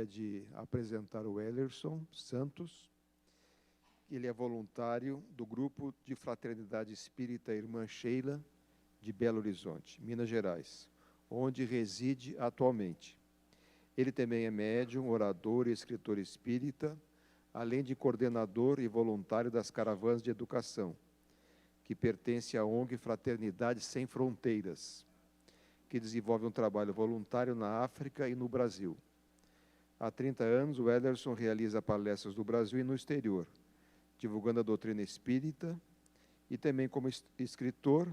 de apresentar o Wellerson Santos. Ele é voluntário do Grupo de Fraternidade Espírita Irmã Sheila, de Belo Horizonte, Minas Gerais, onde reside atualmente. Ele também é médium, orador e escritor espírita, além de coordenador e voluntário das Caravanas de Educação, que pertence à ONG Fraternidade Sem Fronteiras, que desenvolve um trabalho voluntário na África e no Brasil. Há 30 anos, o Wellerson realiza palestras no Brasil e no exterior, divulgando a doutrina espírita, e também como escritor,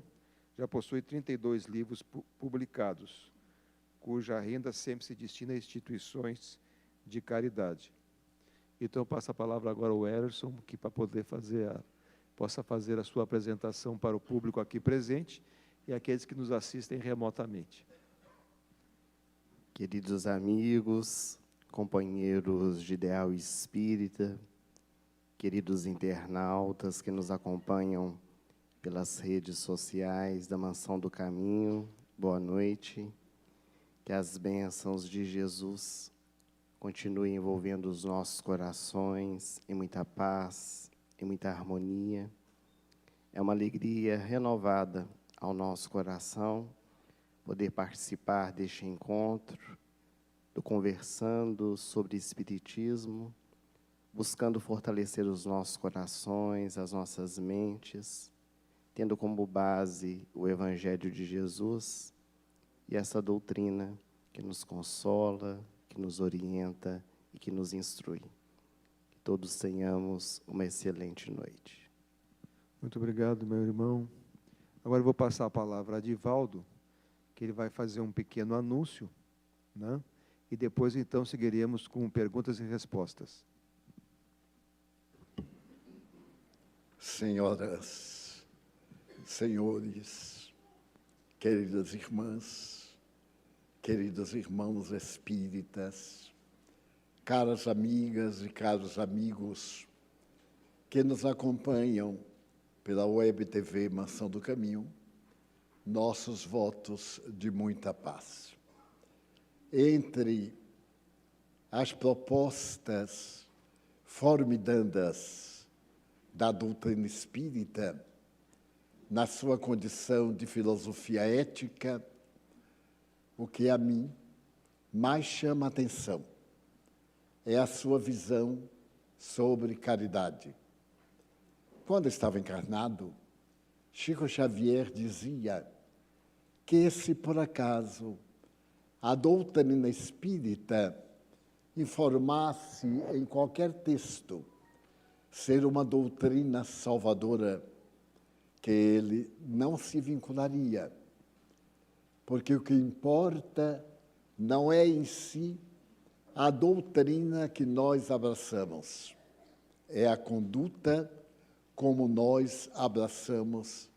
já possui 32 livros publicados, cuja renda sempre se destina a instituições de caridade. Então, eu passo a palavra agora ao Wellerson, que para poder possa fazer a sua apresentação para o público aqui presente e aqueles que nos assistem remotamente. Queridos amigos, companheiros de ideal espírita, queridos internautas que nos acompanham pelas redes sociais da Mansão do Caminho, boa noite. Que as bênçãos de Jesus continuem envolvendo os nossos corações em muita paz, em muita harmonia. É uma alegria renovada ao nosso coração poder participar deste encontro, do Conversando sobre Espiritismo, buscando fortalecer os nossos corações, as nossas mentes, tendo como base o Evangelho de Jesus e essa doutrina que nos consola, que nos orienta e que nos instrui. Que todos tenhamos uma excelente noite. Muito obrigado, meu irmão. Agora eu vou passar a palavra a Divaldo, que ele vai fazer um pequeno anúncio, né? E depois, então, seguiremos com perguntas e respostas. Senhoras, senhores, queridas irmãs, queridos irmãos espíritas, caras amigas e caros amigos que nos acompanham pela Web TV Mansão do Caminho, nossos votos de muita paz. Entre as propostas formidandas da doutrina espírita, na sua condição de filosofia ética, o que a mim mais chama a atenção é a sua visão sobre caridade. Quando estava encarnado, Chico Xavier dizia que, se por acaso a doutrina espírita informasse em qualquer texto ser uma doutrina salvadora, que ele não se vincularia, porque o que importa não é em si a doutrina que nós abraçamos, é a conduta como nós abraçamos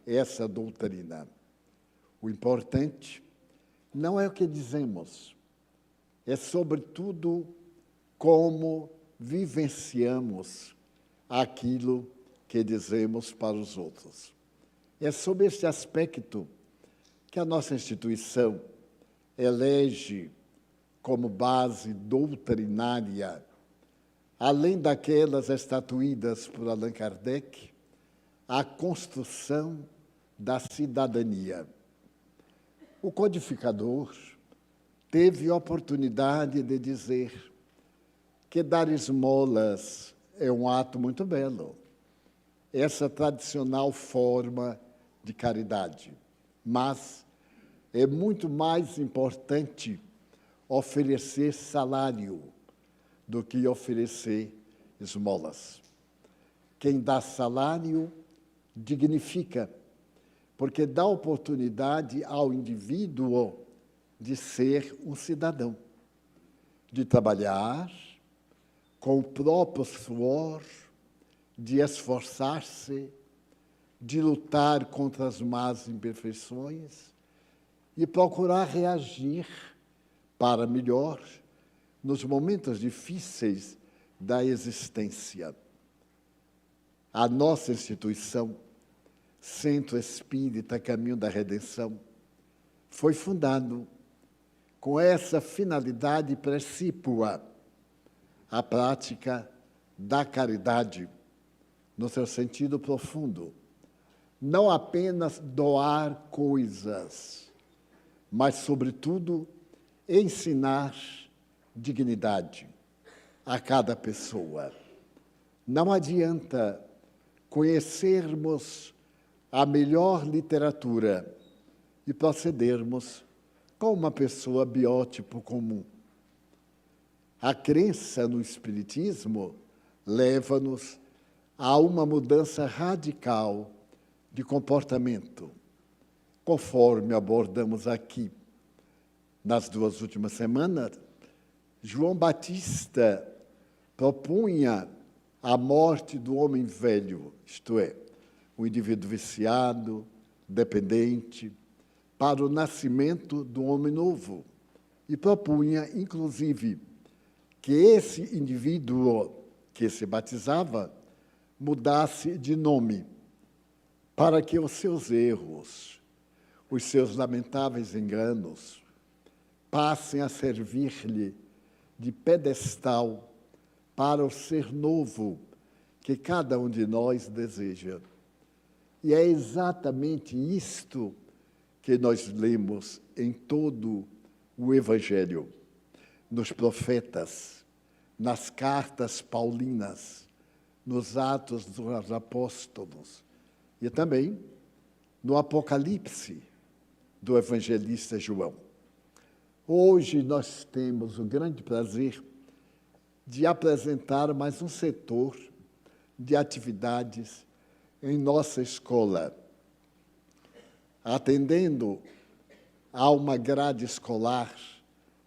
essa doutrina. O importante não é o que dizemos, é sobretudo como vivenciamos aquilo que dizemos para os outros. É sobre esse aspecto que a nossa instituição elege como base doutrinária, além daquelas estatuídas por Allan Kardec, a construção da cidadania. O codificador teve a oportunidade de dizer que dar esmolas é um ato muito belo, essa tradicional forma de caridade. Mas é muito mais importante oferecer salário do que oferecer esmolas. Quem dá salário dignifica, porque dá oportunidade ao indivíduo de ser um cidadão, de trabalhar com o próprio suor, de esforçar-se, de lutar contra as más imperfeições e procurar reagir para melhor nos momentos difíceis da existência. A nossa instituição, Centro Espírita Caminho da Redenção, foi fundado com essa finalidade precípua a prática da caridade no seu sentido profundo. Não apenas doar coisas, mas, sobretudo, ensinar dignidade a cada pessoa. Não adianta conhecermos a melhor literatura e procedermos com uma pessoa biótipo comum. A crença no Espiritismo leva-nos a uma mudança radical de comportamento, conforme abordamos aqui. Nas 2 últimas semanas, João Batista propunha a morte do homem velho, isto é, o indivíduo viciado, dependente, para o nascimento do homem novo. E propunha, inclusive, que esse indivíduo que se batizava mudasse de nome, para que os seus erros, os seus lamentáveis enganos, passem a servir-lhe de pedestal para o ser novo que cada um de nós deseja. E é exatamente isto que nós lemos em todo o Evangelho, nos profetas, nas cartas paulinas, nos Atos dos Apóstolos e também no Apocalipse do evangelista João. Hoje nós temos o grande prazer de apresentar mais um setor de atividades em nossa escola, atendendo a uma grade escolar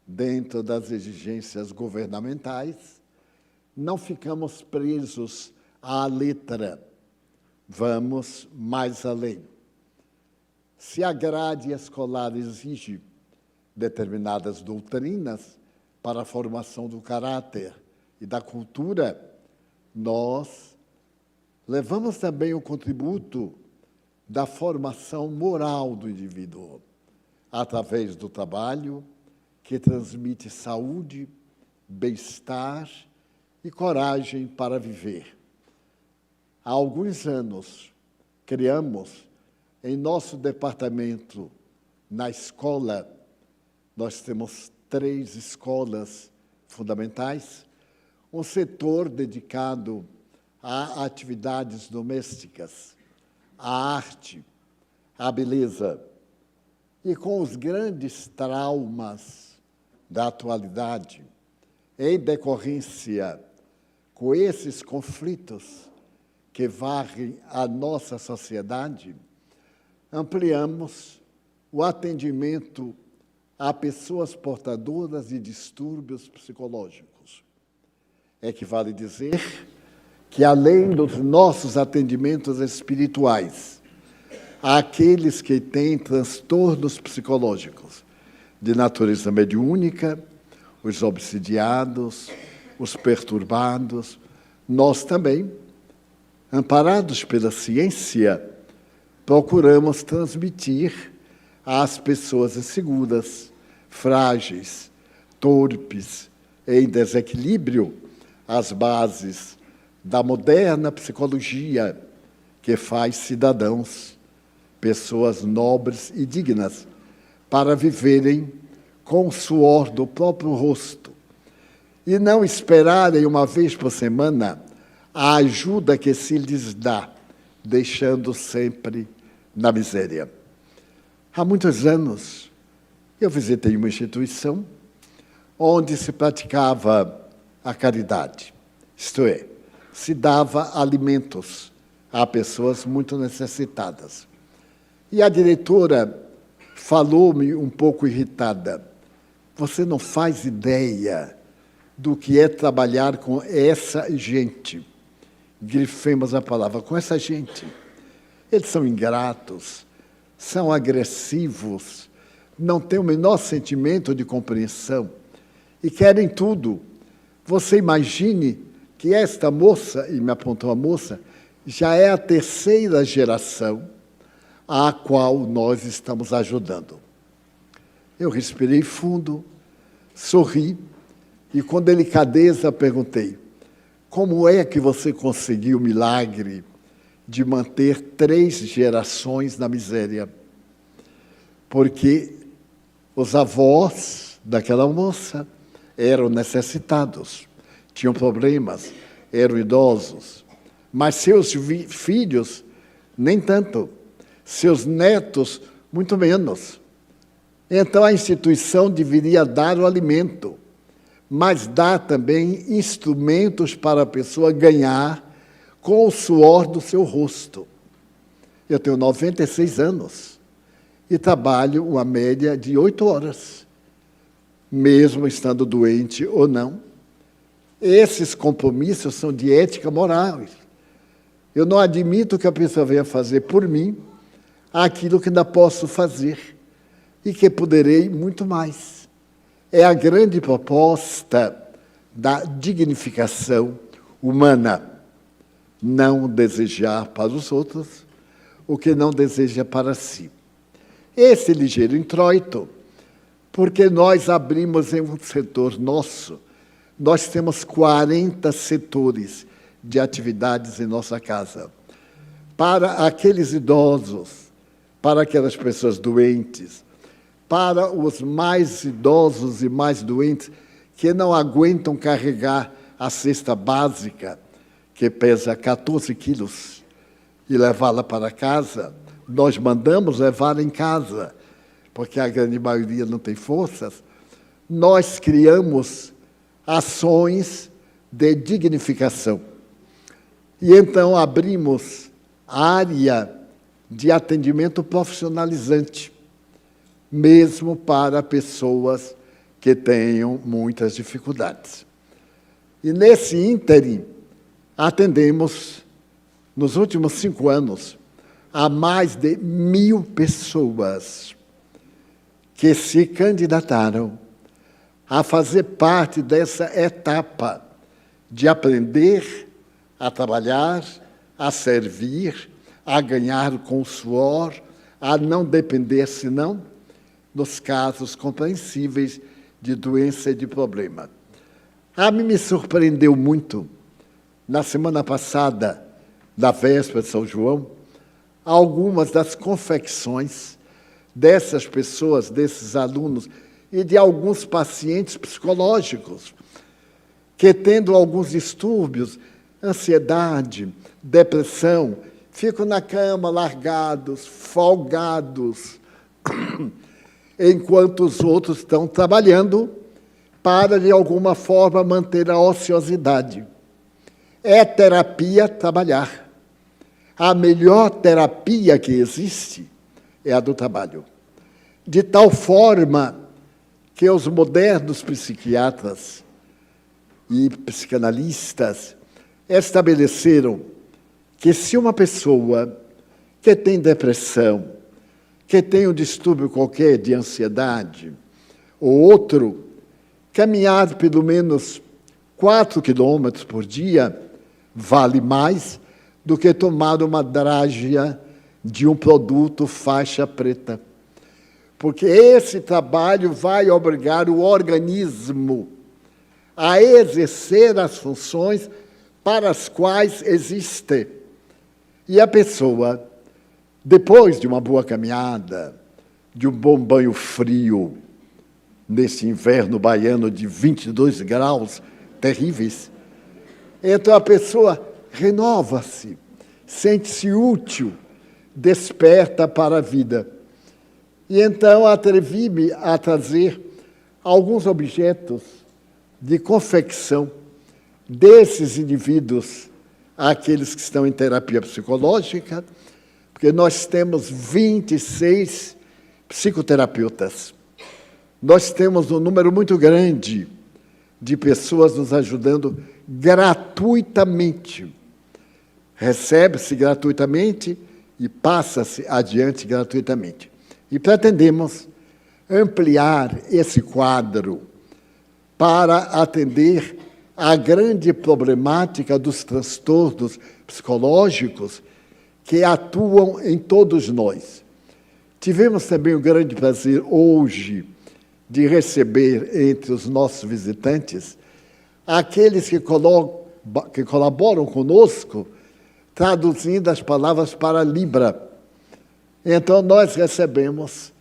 dentro das exigências governamentais. Não ficamos presos à letra, vamos mais além. Se a grade escolar exige determinadas doutrinas para a formação do caráter e da cultura, nós levamos também o contributo da formação moral do indivíduo, através do trabalho que transmite saúde, bem-estar e coragem para viver. Há alguns anos, criamos em nosso departamento, na escola, nós temos 3 escolas fundamentais, um setor dedicado a atividades domésticas, à arte, à beleza. E com os grandes traumas da atualidade, em decorrência com esses conflitos que varrem a nossa sociedade, ampliamos o atendimento a pessoas portadoras de distúrbios psicológicos. Equivale dizer que, além dos nossos atendimentos espirituais, àqueles que têm transtornos psicológicos de natureza mediúnica, os obsidiados, os perturbados, nós também, amparados pela ciência, procuramos transmitir às pessoas inseguras, frágeis, torpes, em desequilíbrio, as bases da moderna psicologia que faz cidadãos, pessoas nobres e dignas, para viverem com o suor do próprio rosto e não esperarem uma vez por semana a ajuda que se lhes dá, deixando sempre na miséria. Há muitos anos, eu visitei uma instituição onde se praticava a caridade, isto é, se dava alimentos a pessoas muito necessitadas. E a diretora falou-me um pouco irritada: você não faz ideia do que é trabalhar com essa gente. Grifemos a palavra, com essa gente. Eles são ingratos, são agressivos, não têm o menor sentimento de compreensão e querem tudo. Você imagine que esta moça, e me apontou a moça, já é a 3ª geração a qual nós estamos ajudando. Eu respirei fundo, sorri e com delicadeza perguntei: como é que você conseguiu o milagre de manter 3 gerações na miséria? Porque os avós daquela moça eram necessitados, tinham problemas, eram idosos, mas seus filhos, nem tanto, seus netos, muito menos. Então, a instituição deveria dar o alimento, mas dar também instrumentos para a pessoa ganhar com o suor do seu rosto. Eu tenho 96 anos e trabalho uma média de 8 horas, mesmo estando doente ou não. Esses compromissos são de ética moral. Eu não admito que a pessoa venha fazer por mim aquilo que ainda posso fazer e que poderei muito mais. É a grande proposta da dignificação humana. Não desejar para os outros o que não deseja para si. Esse ligeiro introito, porque nós abrimos em um setor nosso, nós temos 40 setores de atividades em nossa casa. Para aqueles idosos, para aquelas pessoas doentes, para os mais idosos e mais doentes que não aguentam carregar a cesta básica, que pesa 14 quilos, e levá-la para casa, nós mandamos levar em casa, porque a grande maioria não tem forças. Nós criamos ações de dignificação. E então abrimos área de atendimento profissionalizante, mesmo para pessoas que tenham muitas dificuldades. E nesse ínterim, atendemos, nos últimos 5 anos, a mais de 1.000 pessoas que se candidataram a fazer parte dessa etapa de aprender a trabalhar, a servir, a ganhar com suor, a não depender, senão, nos casos compreensíveis de doença e de problema. A mim me surpreendeu muito, na semana passada, na véspera de São João, algumas das confecções dessas pessoas, desses alunos, e de alguns pacientes psicológicos, que, tendo alguns distúrbios, ansiedade, depressão, ficam na cama largados, folgados, enquanto os outros estão trabalhando para, de alguma forma, manter a ociosidade. É terapia trabalhar. A melhor terapia que existe é a do trabalho. De tal forma que os modernos psiquiatras e psicanalistas estabeleceram que se uma pessoa que tem depressão, que tem um distúrbio qualquer de ansiedade, ou outro, caminhar pelo menos 4 quilômetros por dia vale mais do que tomar uma drágia de um produto faixa preta. Porque esse trabalho vai obrigar o organismo a exercer as funções para as quais existe. E a pessoa, depois de uma boa caminhada, de um bom banho frio, nesse inverno baiano de 22 graus terríveis, então a pessoa renova-se, sente-se útil, desperta para a vida. E então atrevi-me a trazer alguns objetos de confecção desses indivíduos, aqueles que estão em terapia psicológica, porque nós temos 26 psicoterapeutas. Nós temos um número muito grande de pessoas nos ajudando gratuitamente. Recebe-se gratuitamente e passa-se adiante gratuitamente. E pretendemos ampliar esse quadro para atender à grande problemática dos transtornos psicológicos que atuam em todos nós. Tivemos também o grande prazer hoje de receber entre os nossos visitantes aqueles que colaboram conosco, traduzindo as palavras para Libra. Então, nós recebemos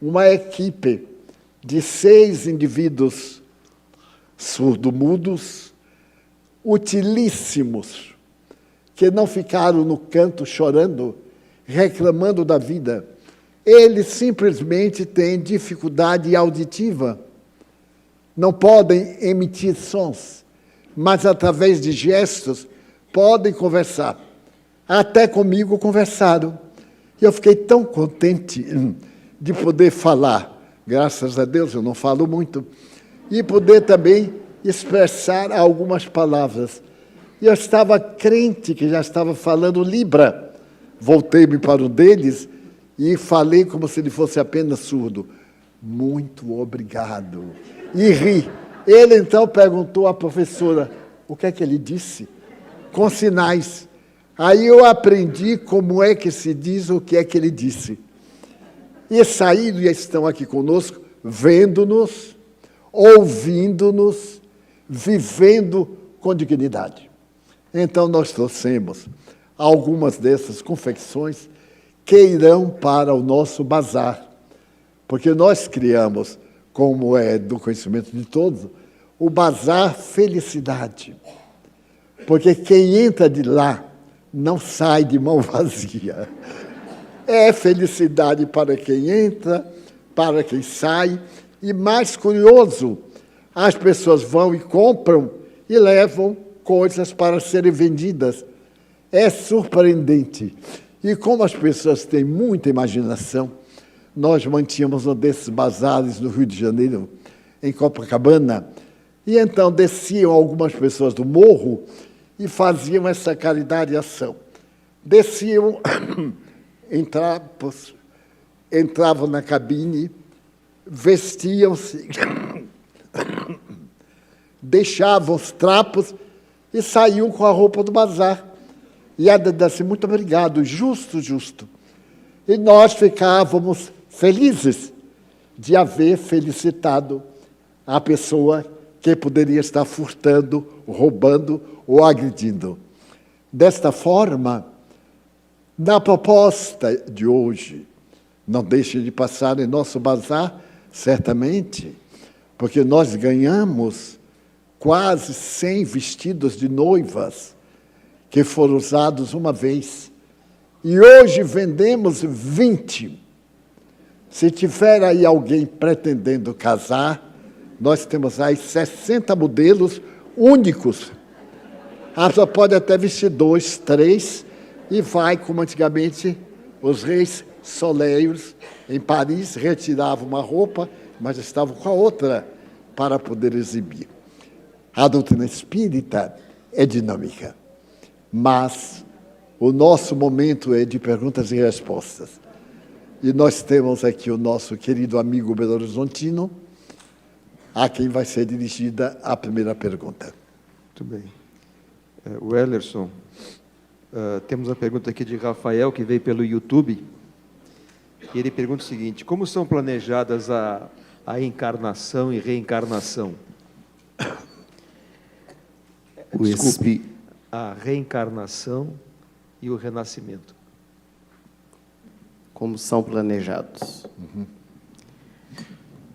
uma equipe de 6 indivíduos surdo-mudos, utilíssimos, que não ficaram no canto chorando, reclamando da vida. Eles simplesmente têm dificuldade auditiva. Não podem emitir sons, mas através de gestos podem conversar. Até comigo conversaram. E eu fiquei tão contente de poder falar. Graças a Deus, eu não falo muito. E poder também expressar algumas palavras. E eu estava crente que já estava falando Libra. Voltei-me para um deles e falei como se ele fosse apenas surdo. Muito obrigado. E ri. Ele então perguntou à professora, o que é que ele disse? Com sinais. Aí eu aprendi como é que se diz o que é que ele disse. E saíram e estão aqui conosco, vendo-nos, ouvindo-nos, vivendo com dignidade. Então, nós trouxemos algumas dessas confecções que irão para o nosso bazar, porque nós criamos, como é do conhecimento de todos, o bazar Felicidade. Porque quem entra de lá não sai de mão vazia. É felicidade para quem entra, para quem sai. E mais curioso, as pessoas vão e compram e levam coisas para serem vendidas. É surpreendente. E como as pessoas têm muita imaginação, nós mantínhamos um desses bazares no Rio de Janeiro, em Copacabana, e então desciam algumas pessoas do morro e faziam essa caridade e ação. Desciam entravam na cabine, vestiam-se, deixavam os trapos e saíam com a roupa do bazar. E a Deda disse, muito obrigado, justo. E nós ficávamos felizes de haver felicitado a pessoa que poderia estar furtando, roubando ou agredindo. Desta forma, na proposta de hoje, não deixe de passar em nosso bazar, certamente, porque nós ganhamos quase 100 vestidos de noivas que foram usados uma vez. E hoje vendemos 20. Se tiver aí alguém pretendendo casar, nós temos aí 60 modelos únicos. A pessoa pode até vestir 2, 3, e vai, como antigamente, os reis soleiros em Paris retiravam uma roupa, mas estavam com a outra para poder exibir. A doutrina espírita é dinâmica, mas o nosso momento é de perguntas e respostas. E nós temos aqui o nosso querido amigo Belo Horizontino, a quem vai ser dirigida a primeira pergunta. Muito bem. O Ellerson, temos a pergunta aqui de Rafael, que veio pelo YouTube, e ele pergunta o seguinte, como são planejadas a encarnação e reencarnação? Desculpe, a reencarnação e o renascimento. Como são planejados?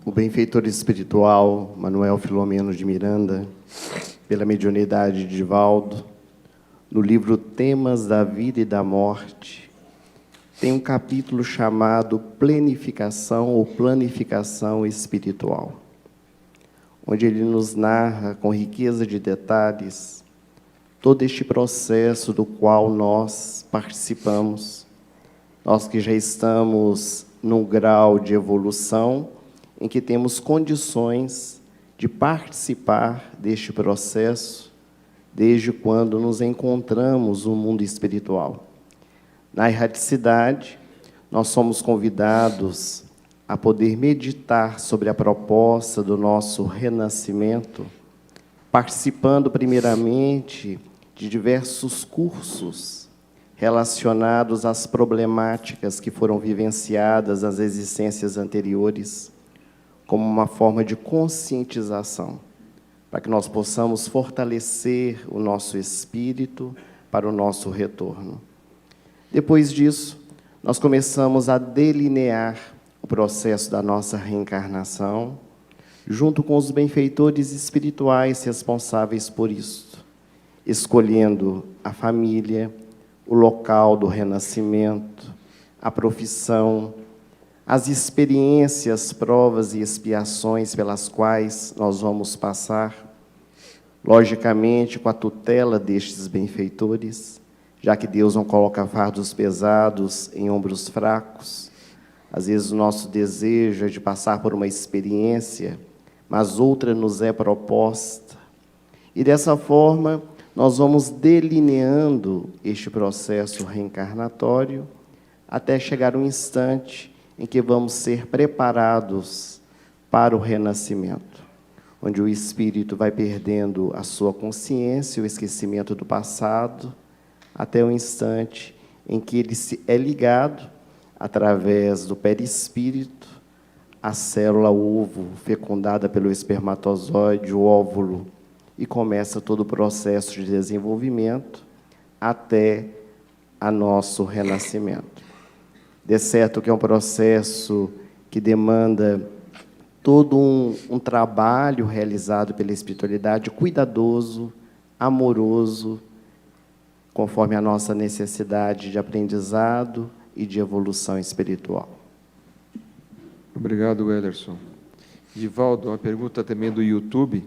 O benfeitor espiritual, Manuel Filomeno de Miranda, pela mediunidade de Divaldo, no livro Temas da Vida e da Morte, tem um capítulo chamado Planificação ou Planificação Espiritual, onde ele nos narra com riqueza de detalhes todo este processo do qual nós participamos, nós que já estamos num grau de evolução em que temos condições de participar deste processo desde quando nos encontramos no mundo espiritual. Na erraticidade, nós somos convidados a poder meditar sobre a proposta do nosso renascimento, participando primeiramente de diversos cursos relacionados às problemáticas que foram vivenciadas nas existências anteriores, como uma forma de conscientização, para que nós possamos fortalecer o nosso espírito para o nosso retorno. Depois disso, nós começamos a delinear o processo da nossa reencarnação, junto com os benfeitores espirituais responsáveis por isso, escolhendo a família, o local do renascimento, a profissão, as experiências, provas e expiações pelas quais nós vamos passar, logicamente com a tutela destes benfeitores, já que Deus não coloca fardos pesados em ombros fracos. Às vezes o nosso desejo é de passar por uma experiência, mas outra nos é proposta. E dessa forma, nós vamos delineando este processo reencarnatório até chegar um instante em que vamos ser preparados para o renascimento, onde o espírito vai perdendo a sua consciência, o esquecimento do passado, até o instante em que ele é ligado, através do perispírito, a célula ovo fecundada pelo espermatozoide, o óvulo, e começa todo o processo de desenvolvimento até a nosso renascimento. De certo que é um processo que demanda todo um trabalho realizado pela espiritualidade, cuidadoso, amoroso, conforme a nossa necessidade de aprendizado e de evolução espiritual. Obrigado, Wellerson. Divaldo, uma pergunta também do YouTube,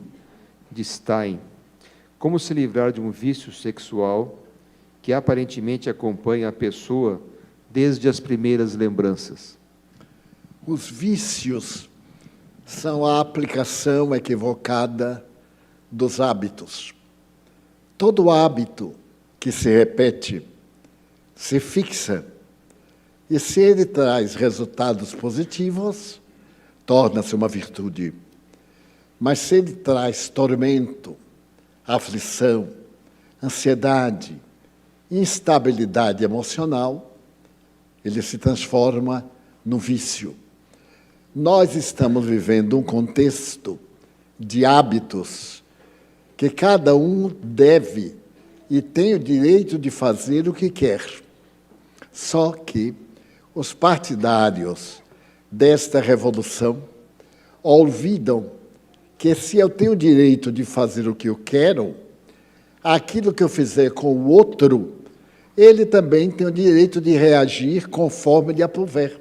de Stein. Como se livrar de um vício sexual que aparentemente acompanha a pessoa desde as primeiras lembranças? Os vícios são a aplicação equivocada dos hábitos. Todo hábito que se repete, se fixa, e se ele traz resultados positivos, torna-se uma virtude. Mas se ele traz tormento, aflição, ansiedade, instabilidade emocional, ele se transforma no vício. Nós estamos vivendo um contexto de hábitos que cada um deve e tem o direito de fazer o que quer. Só que os partidários desta revolução olvidam que se eu tenho o direito de fazer o que eu quero, aquilo que eu fizer com o outro, ele também tem o direito de reagir conforme lhe aprouver.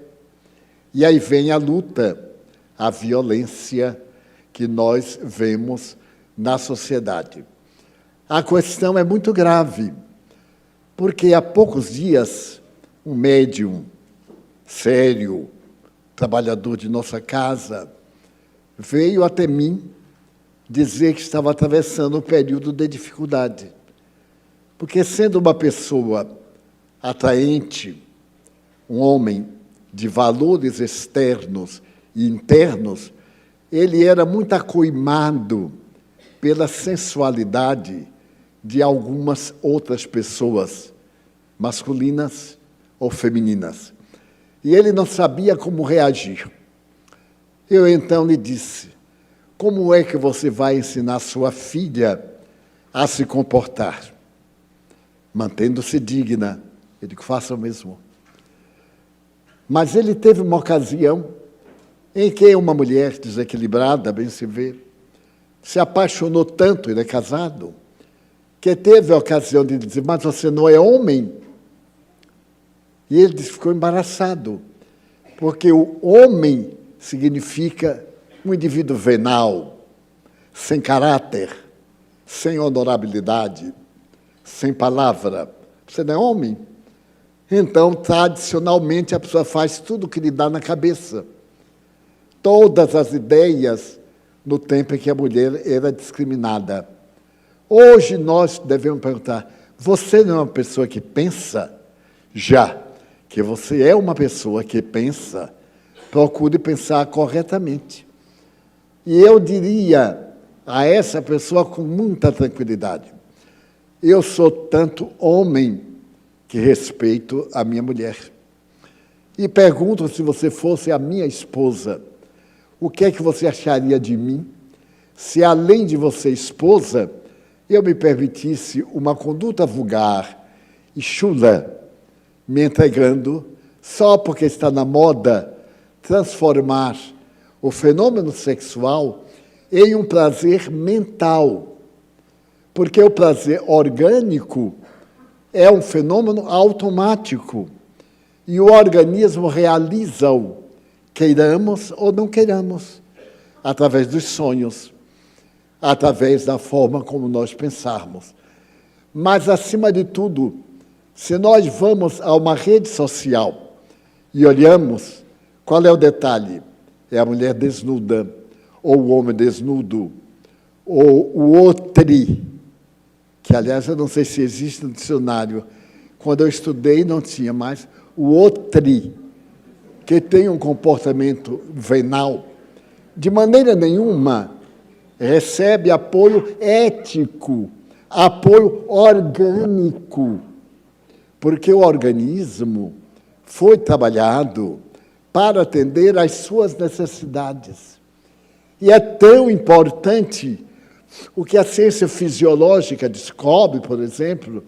E aí vem a luta, a violência que nós vemos na sociedade. A questão é muito grave, porque há poucos dias, um médium sério, trabalhador de nossa casa, veio até mim dizer que estava atravessando um período de dificuldade. Porque, sendo uma pessoa atraente, um homem de valores externos e internos, ele era muito acoimado pela sensualidade de algumas outras pessoas, masculinas ou femininas. E ele não sabia como reagir. Eu então lhe disse: como é que você vai ensinar sua filha a se comportar? Mantendo-se digna. Eu digo, faça o mesmo. Mas ele teve uma ocasião em que uma mulher desequilibrada, bem se vê, se apaixonou tanto, ele é casado, que teve a ocasião de dizer, mas você não é homem? E ele ficou embaraçado, porque o homem significa um indivíduo venal, sem caráter, sem honorabilidade, sem palavra. Você não é homem? Então, tradicionalmente, a pessoa faz tudo o que lhe dá na cabeça. Todas as ideias no tempo em que a mulher era discriminada. Hoje nós devemos perguntar, você não é uma pessoa que pensa? Já que você é uma pessoa que pensa, procure pensar corretamente. E eu diria a essa pessoa com muita tranquilidade, eu sou tanto homem que respeito a minha mulher. E pergunto, se você fosse a minha esposa, o que é que você acharia de mim se além de você, esposa, eu me permitisse uma conduta vulgar e chula, me entregando, só porque está na moda, transformar o fenômeno sexual em um prazer mental. Porque o prazer orgânico é um fenômeno automático e o organismo realiza-o, queiramos ou não queiramos, através dos sonhos, através da forma como nós pensarmos. Mas, acima de tudo, se nós vamos a uma rede social e olhamos, qual é o detalhe? É a mulher desnuda, ou o homem desnudo, ou o outri, que, aliás, eu não sei se existe no dicionário. Quando eu estudei, não tinha mais. O outri, que tem um comportamento venal, de maneira nenhuma recebe apoio ético, apoio orgânico, porque o organismo foi trabalhado para atender às suas necessidades. E é tão importante o que a ciência fisiológica descobre, por exemplo,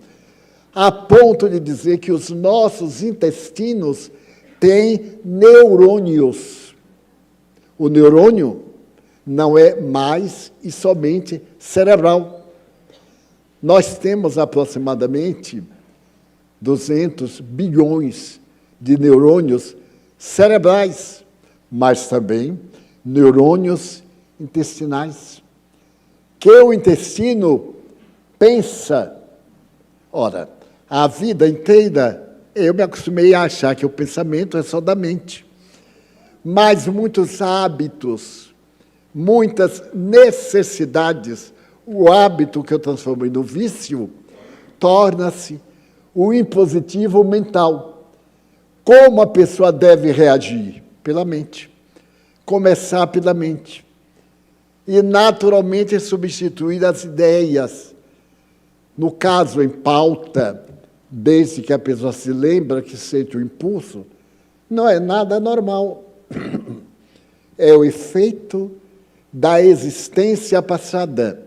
a ponto de dizer que os nossos intestinos têm neurônios. O neurônio não é mais e somente cerebral. Nós temos aproximadamente 200 bilhões de neurônios cerebrais, mas também neurônios intestinais, que o intestino pensa. Ora, a vida inteira eu me acostumei a achar que o pensamento é só da mente, mas muitos hábitos, muitas necessidades, o hábito que eu transformei no vício, torna-se o impositivo mental. Como a pessoa deve reagir? Pela mente. Começar pela mente. E, naturalmente, substituir as ideias. No caso, em pauta, desde que a pessoa se lembra que sente o impulso, não é nada normal. É o efeito da existência passada,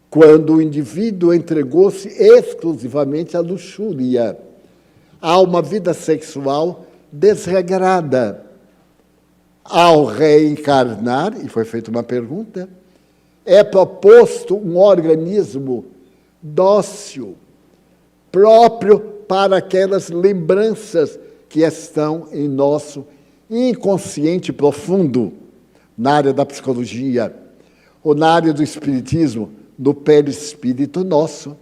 quando o indivíduo entregou-se exclusivamente à luxúria, a uma vida sexual desregrada. Ao reencarnar, e foi feita uma pergunta, é proposto um organismo dócil, próprio para aquelas lembranças que estão em nosso inconsciente profundo, na área da psicologia, ou na área do espiritismo, do perispírito nosso,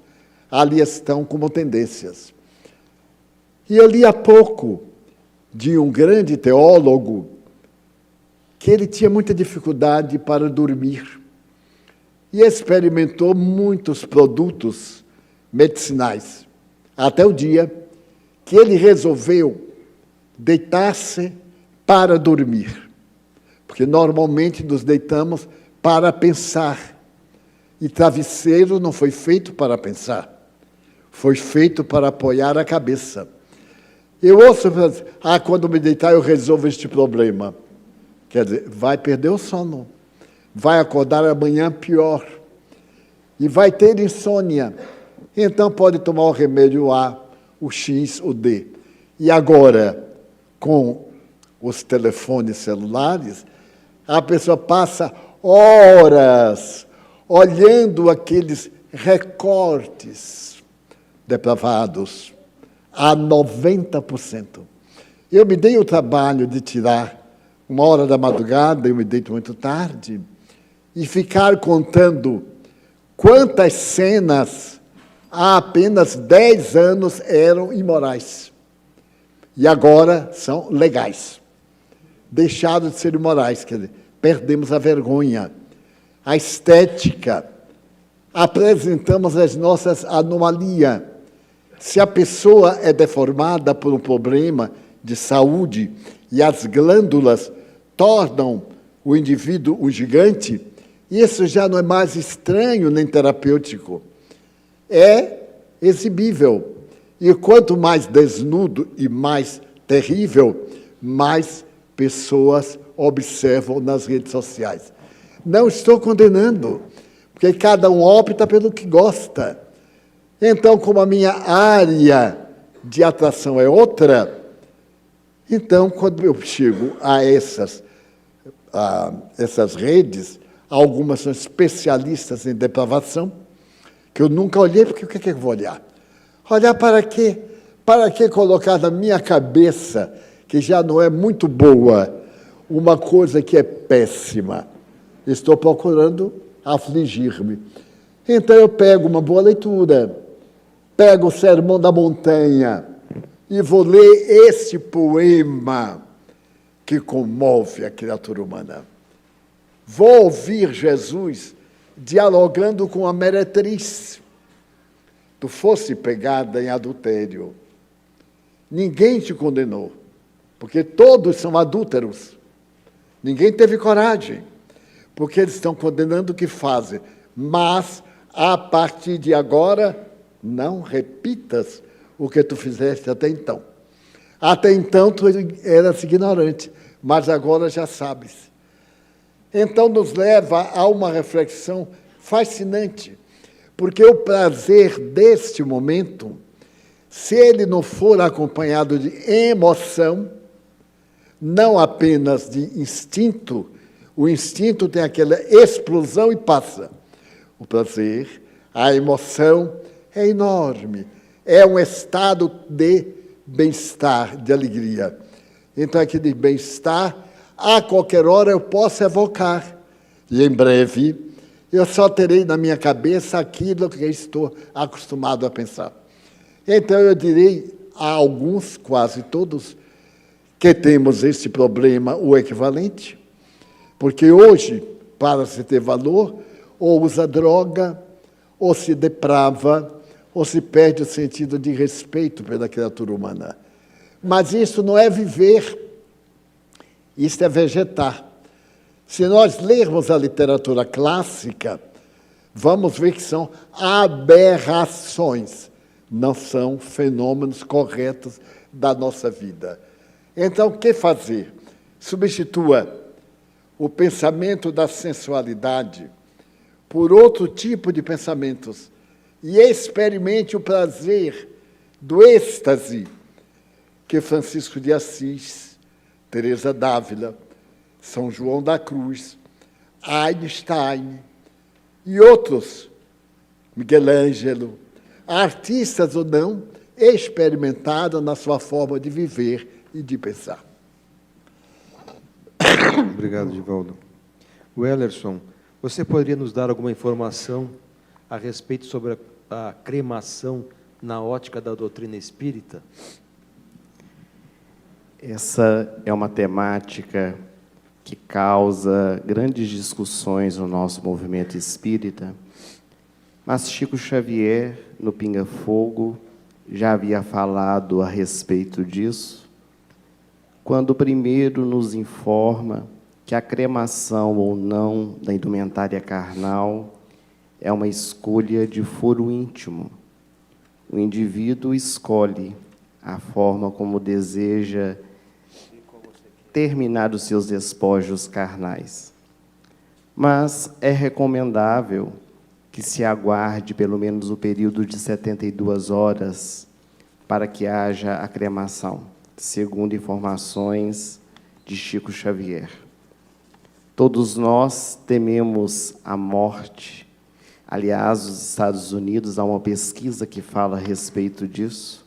ali estão como tendências. E eu li há pouco de um grande teólogo que ele tinha muita dificuldade para dormir e experimentou muitos produtos medicinais, até o dia que ele resolveu deitar-se para dormir. Porque normalmente nos deitamos para pensar. E travesseiro não foi feito para pensar. Foi feito para apoiar a cabeça. Eu ouço, quando me deitar eu resolvo este problema. Quer dizer, vai perder o sono. Vai acordar amanhã pior. E vai ter insônia. Então pode tomar o remédio A, o X, o D. E agora, com os telefones celulares, a pessoa passa horas olhando aqueles recortes depravados a 90%. Eu me dei o trabalho de tirar 1h da madrugada, eu me deito muito tarde, e ficar contando quantas cenas há apenas 10 anos eram imorais. E agora são legais. Deixaram de ser imorais, quer dizer, perdemos a vergonha, a estética, apresentamos as nossas anomalias. Se a pessoa é deformada por um problema de saúde e as glândulas tornam o indivíduo um gigante, isso já não é mais estranho nem terapêutico. É exibível. E quanto mais desnudo e mais terrível, mais pessoas observam nas redes sociais. Não estou condenando, porque cada um opta pelo que gosta. Então, como a minha área de atração é outra, então, quando eu chego a essas redes, algumas são especialistas em depravação, que eu nunca olhei, porque o que é que eu vou olhar? Olhar para quê? Para que colocar na minha cabeça, que já não é muito boa, uma coisa que é péssima? Estou procurando afligir-me. Então eu pego uma boa leitura, pego o Sermão da Montanha e vou ler esse poema que comove a criatura humana. Vou ouvir Jesus dialogando com a meretriz. Tu fosse pegada em adultério. Ninguém te condenou, porque todos são adúlteros. Ninguém teve coragem, porque eles estão condenando o que fazem. Mas, a partir de agora, não repitas o que tu fizeste até então. Até então, tu eras ignorante, mas agora já sabes. Então, nos leva a uma reflexão fascinante, porque o prazer deste momento, se ele não for acompanhado de emoção, não apenas de instinto, o instinto tem aquela explosão e passa. O prazer, a emoção é enorme, é um estado de bem-estar, de alegria. Então, aquele bem-estar, a qualquer hora eu posso evocar, e em breve eu só terei na minha cabeça aquilo que eu estou acostumado a pensar. Então, eu direi a alguns, quase todos, que temos esse problema, o equivalente, porque hoje, para se ter valor, ou usa droga, ou se deprava, ou se perde o sentido de respeito pela criatura humana. Mas isso não é viver, isso é vegetar. Se nós lermos a literatura clássica, vamos ver que são aberrações, não são fenômenos corretos da nossa vida. Então, o que fazer? Substitua o pensamento da sensualidade por outro tipo de pensamentos e experimente o prazer do êxtase que Francisco de Assis, Teresa d'Ávila, São João da Cruz, Einstein e outros, Miguel Ângelo, artistas ou não, experimentaram na sua forma de viver e de pensar. Obrigado, Divaldo. Wellerson, você poderia nos dar alguma informação a respeito sobre a cremação na ótica da doutrina espírita? Essa é uma temática que causa grandes discussões no nosso movimento espírita, mas Chico Xavier, no Pinga Fogo, já havia falado a respeito disso, quando primeiro nos informa que a cremação ou não da indumentária carnal é uma escolha de foro íntimo. O indivíduo escolhe a forma como deseja terminar os seus despojos carnais. Mas é recomendável que se aguarde pelo menos o período de 72 horas para que haja a cremação, segundo informações de Chico Xavier. Todos nós tememos a morte. Aliás, os Estados Unidos, há uma pesquisa que fala a respeito disso,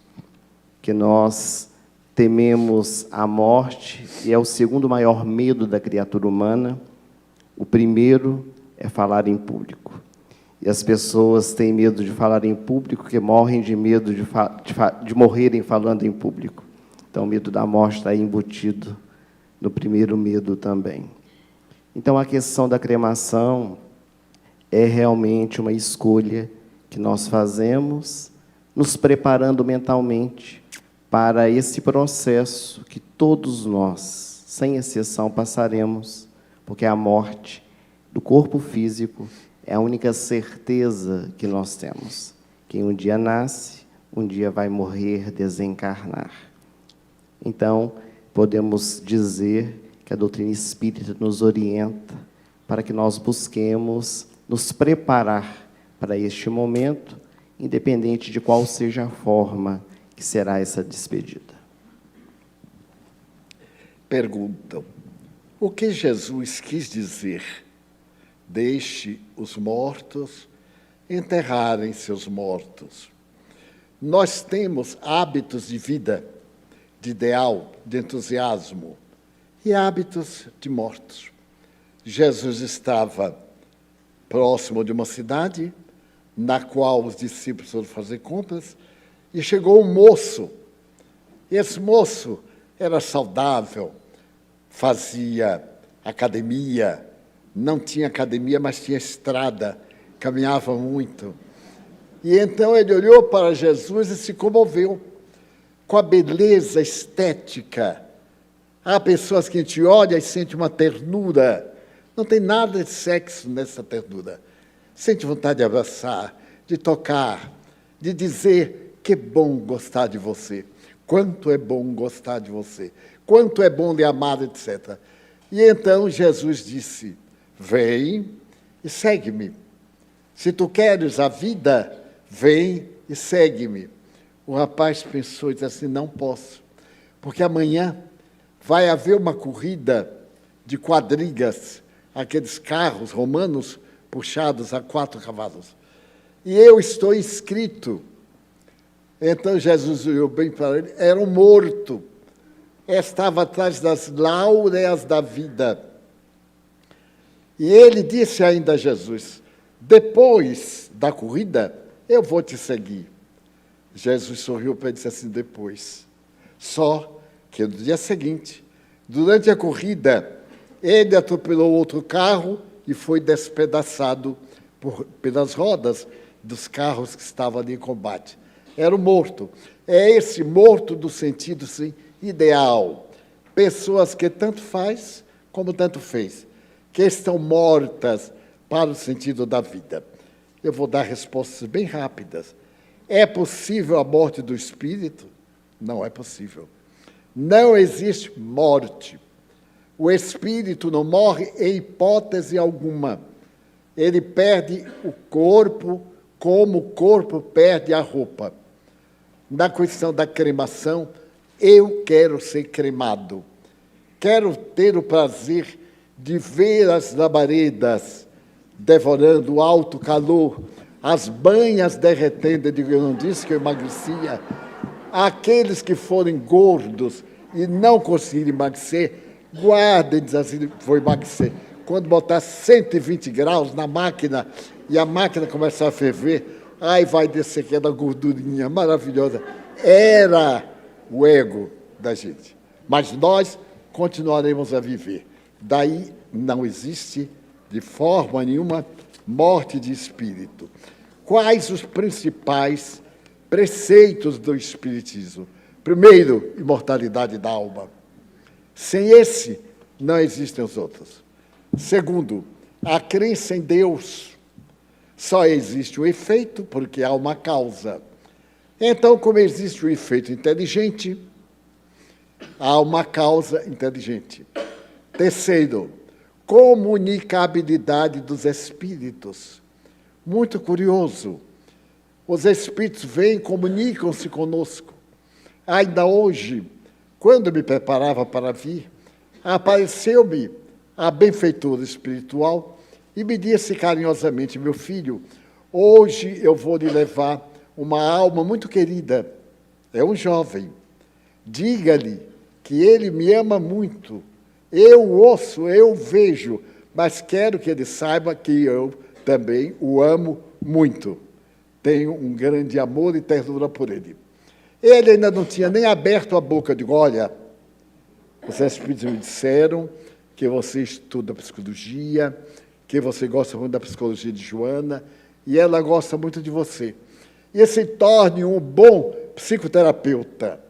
que nós tememos a morte, e é o segundo maior medo da criatura humana. O primeiro é falar em público. E as pessoas têm medo de falar em público, porque morrem de medo de morrerem falando em público. Então, o medo da morte está embutido no primeiro medo também. Então, a questão da cremação é realmente uma escolha que nós fazemos, nos preparando mentalmente para esse processo que todos nós, sem exceção, passaremos, porque a morte do corpo físico é a única certeza que nós temos. Quem um dia nasce, um dia vai morrer, desencarnar. Então, podemos dizer que a doutrina espírita nos orienta para que nós busquemos nos preparar para este momento, independente de qual seja a forma que será essa despedida. Perguntam: o que Jesus quis dizer? Deixe os mortos enterrarem seus mortos. Nós temos hábitos de vida, de ideal, de entusiasmo, e hábitos de mortos. Jesus estava próximo de uma cidade, na qual os discípulos foram fazer compras, e chegou um moço. E esse moço era saudável, fazia academia, não tinha academia, mas tinha estrada, caminhava muito. E então ele olhou para Jesus e se comoveu com a beleza estética. Há pessoas que a gente olha e sente uma ternura. Não tem nada de sexo nessa ternura. Sente vontade de abraçar, de tocar, de dizer que é bom gostar de você. Quanto é bom gostar de você. Quanto é bom lhe amar, etc. E então Jesus disse: vem e segue-me. Se tu queres a vida, vem e segue-me. O rapaz pensou e disse assim: não posso, porque amanhã vai haver uma corrida de quadrigas, aqueles carros romanos puxados a 4 cavalos. E eu estou inscrito. Então Jesus olhou bem para ele, era um morto. Estava atrás das láureas da vida. E ele disse ainda a Jesus: depois da corrida, eu vou te seguir. Jesus sorriu para ele e disse assim: depois. Só que no dia seguinte, durante a corrida, ele atropelou outro carro e foi despedaçado pelas rodas dos carros que estavam ali em combate. Era o morto. É esse morto do sentido, sim, ideal. Pessoas que tanto faz como tanto fez, que estão mortas para o sentido da vida. Eu vou dar respostas bem rápidas. É possível a morte do espírito? Não é possível. Não existe morte. O espírito não morre em hipótese alguma. Ele perde o corpo como o corpo perde a roupa. Na questão da cremação, eu quero ser cremado. Quero ter o prazer de ver as labaredas devorando o alto calor, as banhas derretendo. Eu não disse que eu emagrecia. Aqueles que forem gordos e não conseguirem emagrecer, guardem, diz assim: vou emagrecer. Quando botar 120 graus na máquina e a máquina começar a ferver, aí vai descer aquela gordurinha maravilhosa. Era o ego da gente. Mas nós continuaremos a viver. Daí não existe, de forma nenhuma, morte de espírito. Quais os principais preceitos do Espiritismo? Primeiro, imortalidade da alma. Sem esse, não existem os outros. Segundo, a crença em Deus. Só existe o efeito porque há uma causa. Então, como existe o efeito inteligente, há uma causa inteligente. Terceiro, comunicabilidade dos espíritos. Muito curioso. Os espíritos vêm, comunicam-se conosco. Ainda hoje, quando me preparava para vir, apareceu-me a benfeitora espiritual e me disse carinhosamente: meu filho, hoje eu vou lhe levar uma alma muito querida. É um jovem. Diga-lhe que ele me ama muito. Eu ouço, eu vejo, mas quero que ele saiba que eu também o amo muito. Tenho um grande amor e ternura por ele. Ele ainda não tinha nem aberto a boca. Eu digo: olha, os espíritos me disseram que você estuda psicologia, que você gosta muito da psicologia de Joana, e ela gosta muito de você. E se torne um bom psicoterapeuta.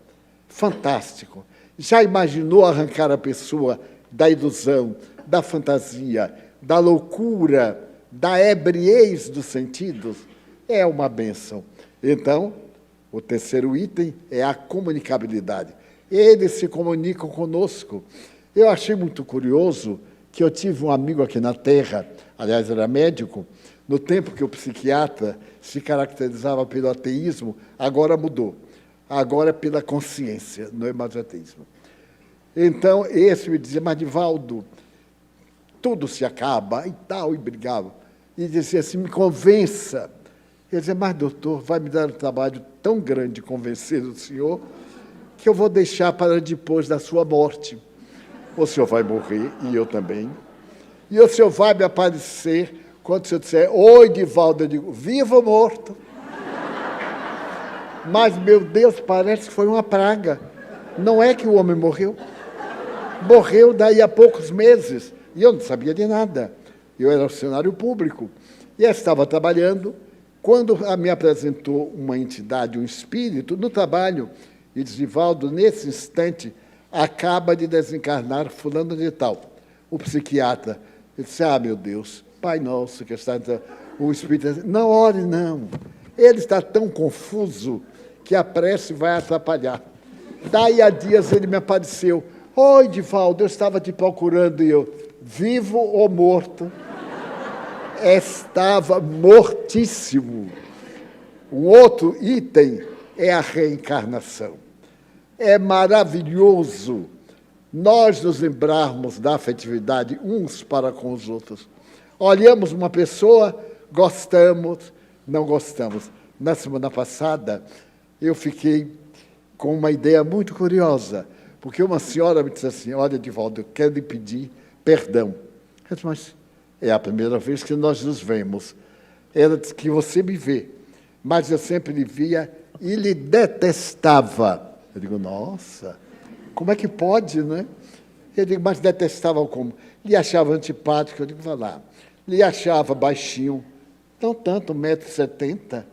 Fantástico. Já imaginou arrancar a pessoa da ilusão, da fantasia, da loucura, da ebriez dos sentidos? É uma bênção. Então, o terceiro item é a comunicabilidade. Eles se comunicam conosco. Eu achei muito curioso que eu tive um amigo aqui na Terra, aliás, era médico, no tempo que o psiquiatra se caracterizava pelo ateísmo, agora mudou. Agora é pela consciência, não é mais ateísmo. Então, esse me dizia, mas, Divaldo, tudo se acaba e tal, e brigava. E dizia assim, me convença. Ele dizia, mas, doutor, vai me dar um trabalho tão grande convencer o senhor que eu vou deixar para depois da sua morte. O senhor vai morrer, e eu também. E o senhor vai me aparecer quando o senhor disser, oi, Divaldo, eu digo, vivo ou morto? Mas, meu Deus, parece que foi uma praga. Não é que o homem morreu. Morreu daí a poucos meses. E eu não sabia de nada. Eu era funcionário público. E eu estava trabalhando. Quando me apresentou uma entidade, um espírito, no trabalho, e disse, Divaldo, nesse instante, acaba de desencarnar fulano de tal. O psiquiatra. Ele disse, meu Deus, Pai Nosso, que está... O espírito disse, não ore, não. Ele está tão confuso que a prece vai atrapalhar. Daí a dias ele me apareceu. Oi, Divaldo, eu estava te procurando, e eu, vivo ou morto? Estava mortíssimo. Um outro item é a reencarnação. É maravilhoso nós nos lembrarmos da afetividade uns para com os outros. Olhamos uma pessoa, gostamos, não gostamos. Na semana passada, eu fiquei com uma ideia muito curiosa, porque uma senhora me disse assim, olha, Divaldo, eu quero lhe pedir perdão. Eu disse, mas é a primeira vez que nós nos vemos. Ela disse que você me vê, mas eu sempre lhe via e lhe detestava. Eu digo, nossa, como é que pode, né? Eu digo, mas detestava como? Lhe achava antipático, eu digo, vai lá. Lhe achava baixinho, não tanto, 1,70 m.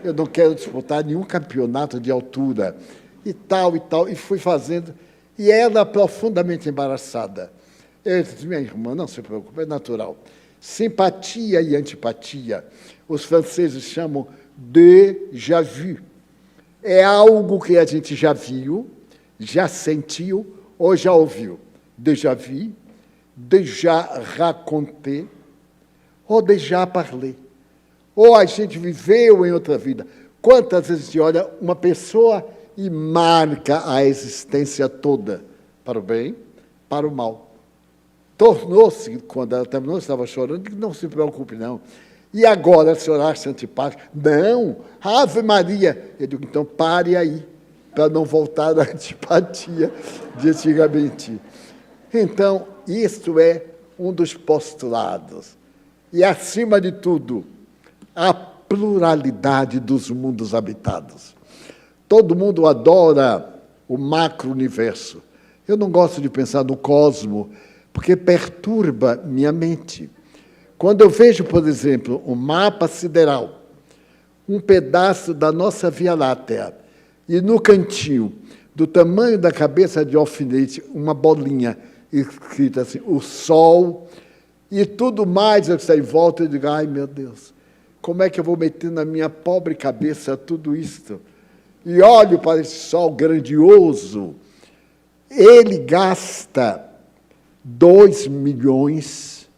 Eu não quero disputar nenhum campeonato de altura, e tal, e fui fazendo, e ela profundamente embaraçada. Eu disse, minha irmã, não se preocupe, é natural. Simpatia e antipatia, os franceses chamam déjà vu. É algo que a gente já viu, já sentiu ou já ouviu. Déjà vu, déjà raconté, ou déjà parlé. Ou a gente viveu em outra vida. Quantas vezes se olha uma pessoa e marca a existência toda, para o bem, para o mal. Tornou-se, quando ela terminou, estava chorando, digo, não se preocupe, não. E agora a senhora acha antipática? Não, Ave Maria. Eu digo, então pare aí, para não voltar à antipatia de antigamente. Então, isto é um dos postulados. E, acima de tudo, a pluralidade dos mundos habitados. Todo mundo adora o macro-universo. Eu não gosto de pensar no cosmo, porque perturba minha mente. Quando eu vejo, por exemplo, um mapa sideral, um pedaço da nossa Via Láctea, e no cantinho, do tamanho da cabeça de alfinete, uma bolinha escrita assim, o Sol, e tudo mais que está em volta, eu digo, ai, meu Deus, como é que eu vou meter na minha pobre cabeça tudo isto? E olho para esse Sol grandioso, ele gasta 2 milhões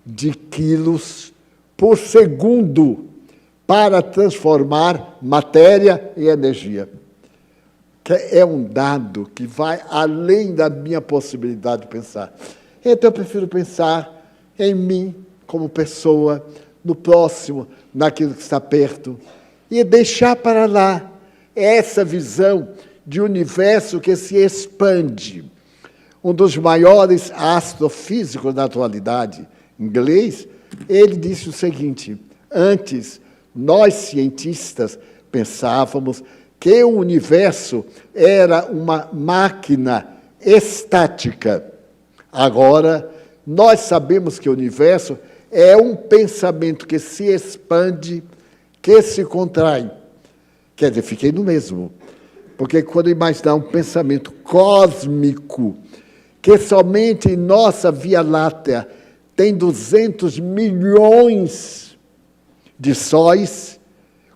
de quilos por segundo para transformar matéria em energia. Que é um dado que vai além da minha possibilidade de pensar. Então, eu prefiro pensar em mim como pessoa, no próximo, naquilo que está perto, e deixar para lá essa visão de universo que se expande. Um dos maiores astrofísicos da atualidade, inglês, ele disse o seguinte, antes, nós cientistas pensávamos que o universo era uma máquina estática. Agora, nós sabemos que o universo é um pensamento que se expande, que se contrai. Quer dizer, fiquei no mesmo. Porque quando imaginar um pensamento cósmico, que somente em nossa Via Láctea tem 200 milhões de sóis,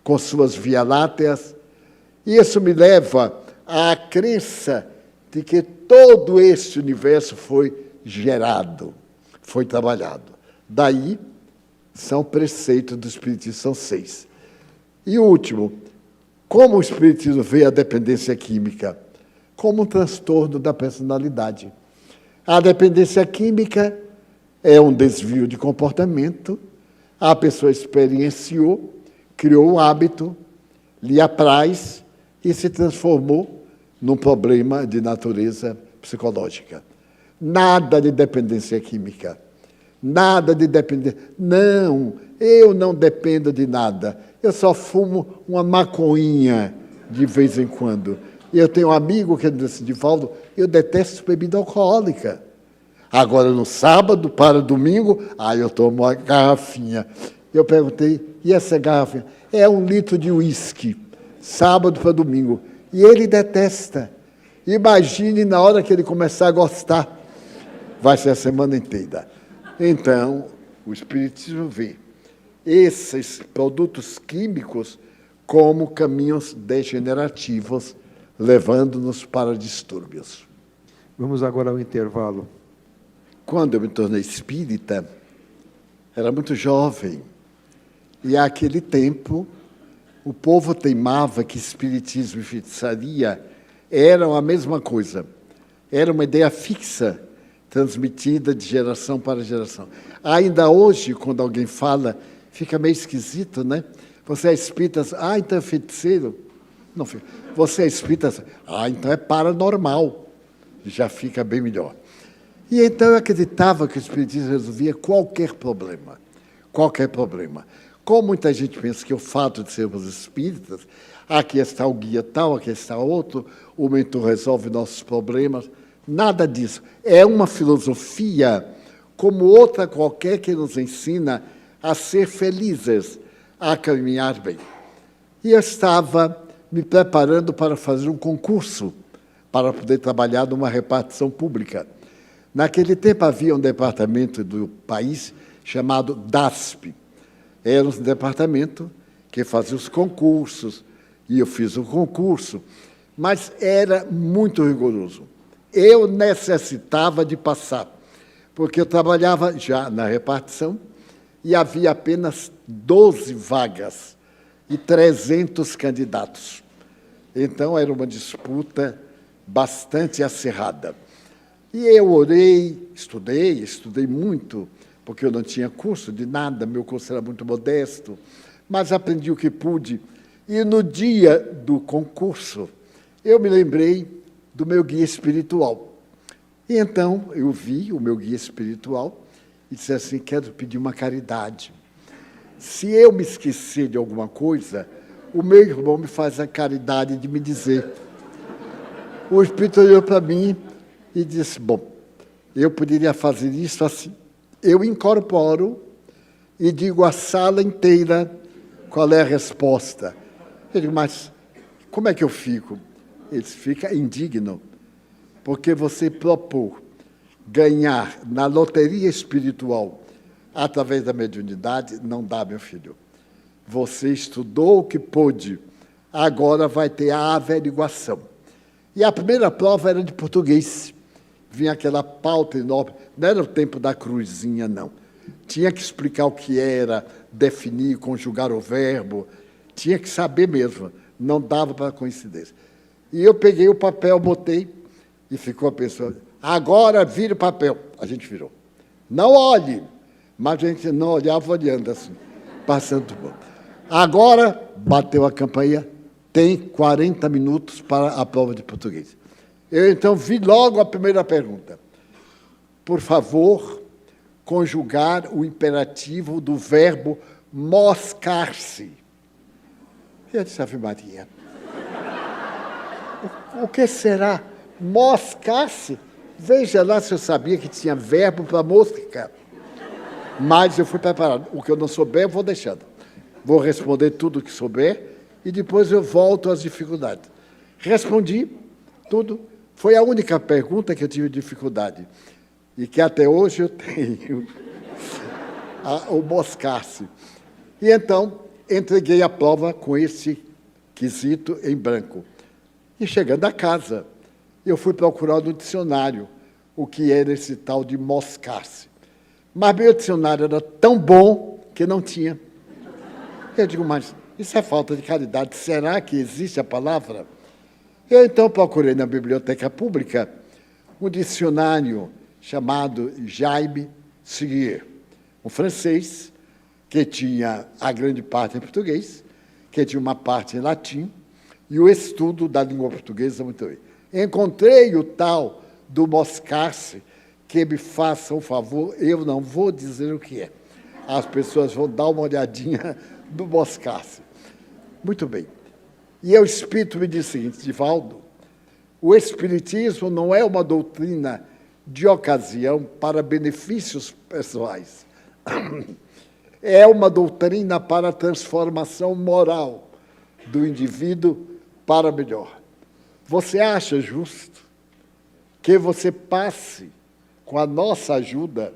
com suas Via Lácteas, isso me leva à crença de que todo este universo foi gerado. foi trabalhado. Daí, são preceitos do Espiritismo, são 6. E o último, como o Espiritismo vê a dependência química? Como um transtorno da personalidade. A dependência química é um desvio de comportamento, a pessoa experienciou, criou um hábito, lhe apraz e se transformou num problema de natureza psicológica. Nada de dependência química. Nada de dependência. Não, eu não dependo de nada. Eu só fumo uma maconhinha de vez em quando. Eu tenho um amigo que diz assim, Divaldo, eu detesto bebida alcoólica. Agora, no sábado para domingo, eu tomo uma garrafinha. Eu perguntei, e essa garrafinha? É 1 litro de uísque, sábado para domingo. E ele detesta. Imagine na hora que ele começar a gostar. Vai ser a semana inteira. Então, o Espiritismo vê esses produtos químicos como caminhos degenerativos, levando-nos para distúrbios. Vamos agora ao intervalo. Quando eu me tornei espírita, era muito jovem. E, àquele tempo, o povo teimava que espiritismo e feitiçaria eram a mesma coisa. Era uma ideia fixa, transmitida de geração para geração. Ainda hoje, quando alguém fala, fica meio esquisito, né? Você é espírita, então é feiticeiro. Não, você é espírita, então é paranormal. Já fica bem melhor. E então eu acreditava que o espiritismo resolvia qualquer problema. Qualquer problema. Como muita gente pensa que o fato de sermos espíritas, aqui está o guia tal, aqui está outro, o mentor resolve nossos problemas. Nada disso. É uma filosofia como outra qualquer que nos ensina a ser felizes, a caminhar bem. E eu estava me preparando para fazer um concurso para poder trabalhar numa repartição pública. Naquele tempo havia um departamento do país chamado DASP. Era um departamento que fazia os concursos, e eu fiz o concurso, mas era muito rigoroso. Eu necessitava de passar, porque eu trabalhava já na repartição e havia apenas 12 vagas e 300 candidatos. Então, era uma disputa bastante acirrada. E eu orei, estudei muito, porque eu não tinha curso de nada, meu curso era muito modesto, mas aprendi o que pude. E no dia do concurso, eu me lembrei do meu guia espiritual. E então eu vi o meu guia espiritual e disse assim, quero pedir uma caridade. Se eu me esquecer de alguma coisa, o meu irmão me faz a caridade de me dizer. O Espírito olhou para mim e disse, bom, eu poderia fazer isso assim. Eu incorporo e digo à sala inteira qual é a resposta. Eu digo, mas como é que eu fico? Ele fica indigno, porque você propor ganhar na loteria espiritual através da mediunidade, não dá, meu filho. Você estudou o que pôde, agora vai ter a averiguação. E a primeira prova era de português. Vinha aquela pauta enorme, não era o tempo da cruzinha, não. Tinha que explicar o que era, definir, conjugar o verbo, tinha que saber mesmo, não dava para coincidência. E eu peguei o papel, botei, e ficou a pessoa, agora vira o papel. A gente virou. Não olhe, mas a gente não olhava olhando assim, passando por. Agora, bateu a campainha, tem 40 minutos para a prova de português. Eu, então, vi logo a primeira pergunta. Por favor, conjugar o imperativo do verbo moscar-se. Eu disse, Ave Maria. O que será? Moscar-se? Veja lá se eu sabia que tinha verbo para mosca. Mas eu fui preparado. O que eu não souber, eu vou deixando. Vou responder tudo o que souber e depois eu volto às dificuldades. Respondi tudo. Foi a única pergunta que eu tive dificuldade. E que até hoje eu tenho. O moscar-se. E então, entreguei a prova com esse quesito em branco. E chegando a casa, eu fui procurar no dicionário o que era esse tal de moscar-se. Mas meu dicionário era tão bom que não tinha. Eu digo, mas isso é falta de caridade. Será que existe a palavra? Eu, então, procurei na biblioteca pública um dicionário chamado Jaime Seguier, um francês que tinha a grande parte em português, que tinha uma parte em latim, e o estudo da língua portuguesa muito bem. Encontrei o tal do Moscarse, que me faça um favor, eu não vou dizer o que é. As pessoas vão dar uma olhadinha no Moscarse. Muito bem. E o Espírito me disse o seguinte, Divaldo, o Espiritismo não é uma doutrina de ocasião para benefícios pessoais. É uma doutrina para a transformação moral do indivíduo para melhor. Você acha justo que você passe com a nossa ajuda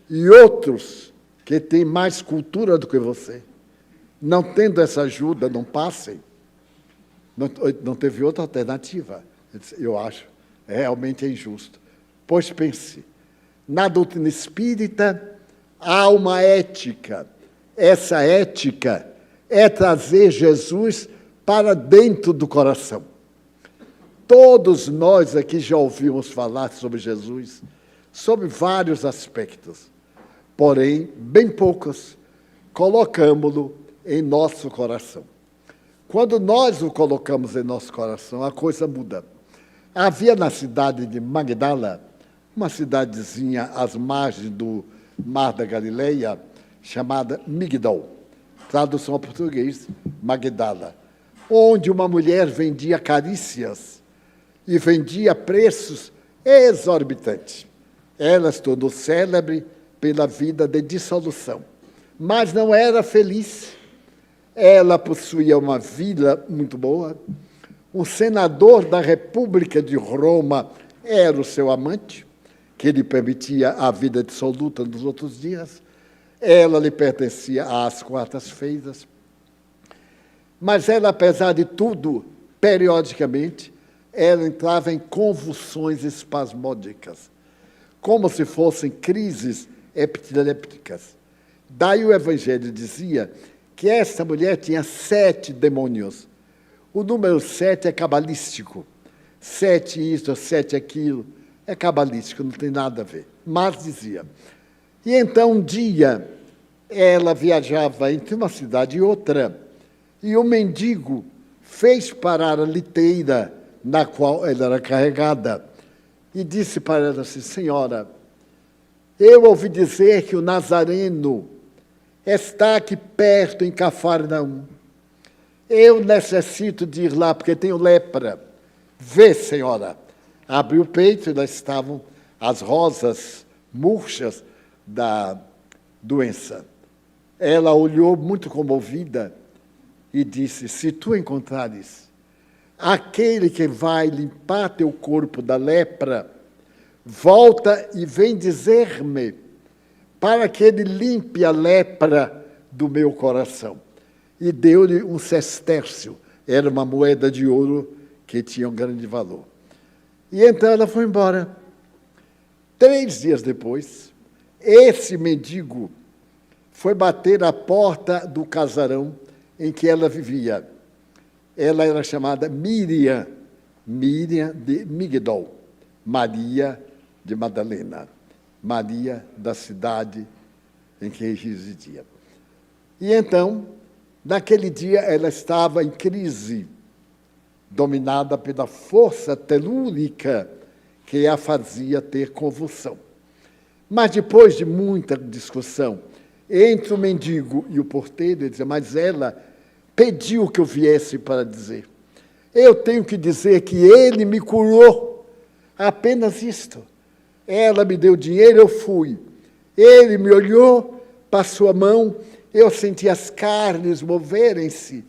e outros que têm mais cultura do que você, não tendo essa ajuda, não passem? Não teve outra alternativa. Eu acho, realmente é injusto. Pois pense, na doutrina espírita há uma ética. Essa ética é trazer Jesus para dentro do coração. Todos nós aqui já ouvimos falar sobre Jesus, sobre vários aspectos, porém, bem poucos, colocamos-lo em nosso coração. Quando nós o colocamos em nosso coração, a coisa muda. Havia na cidade de Magdala, uma cidadezinha às margens do Mar da Galileia, chamada Migdol, tradução ao português, Magdala, onde uma mulher vendia carícias e vendia a preços exorbitantes. Ela se tornou célebre pela vida de dissolução, mas não era feliz. Ela possuía uma vila muito boa, o senador da República de Roma era o seu amante, que lhe permitia a vida dissoluta nos outros dias. Ela lhe pertencia às quartas-feiras. Mas ela, apesar de tudo, periodicamente, ela entrava em convulsões espasmódicas, como se fossem crises epilépticas. Daí o Evangelho dizia que essa mulher tinha 7 demônios. O número 7 é cabalístico. 7 isso, 7 aquilo. É cabalístico, não tem nada a ver. Mas dizia. E então, um dia, ela viajava entre uma cidade e outra, e o mendigo fez parar a liteira na qual ela era carregada, e disse para ela assim, senhora, eu ouvi dizer que o Nazareno está aqui perto, em Cafarnaum. Eu necessito de ir lá, porque tenho lepra. Vê, senhora. Abriu o peito e lá estavam as rosas murchas da doença. Ela olhou muito comovida e disse, se tu encontrares aquele que vai limpar teu corpo da lepra, volta e vem dizer-me, para que ele limpe a lepra do meu coração. E deu-lhe um sestércio, era uma moeda de ouro que tinha um grande valor. E então ela foi embora. 3 dias depois, esse mendigo foi bater à porta do casarão em que ela vivia. Ela era chamada Miriam de Migdol, Maria de Madalena, Maria da cidade em que residia. E então, naquele dia, ela estava em crise, dominada pela força telúrica que a fazia ter convulsão. Mas depois de muita discussão entre o mendigo e o porteiro, ele dizia, mas ela pediu que eu viesse para dizer. Eu tenho que dizer que ele me curou, apenas isto. Ela me deu dinheiro, eu fui. Ele me olhou, passou a mão, eu senti as carnes moverem-se,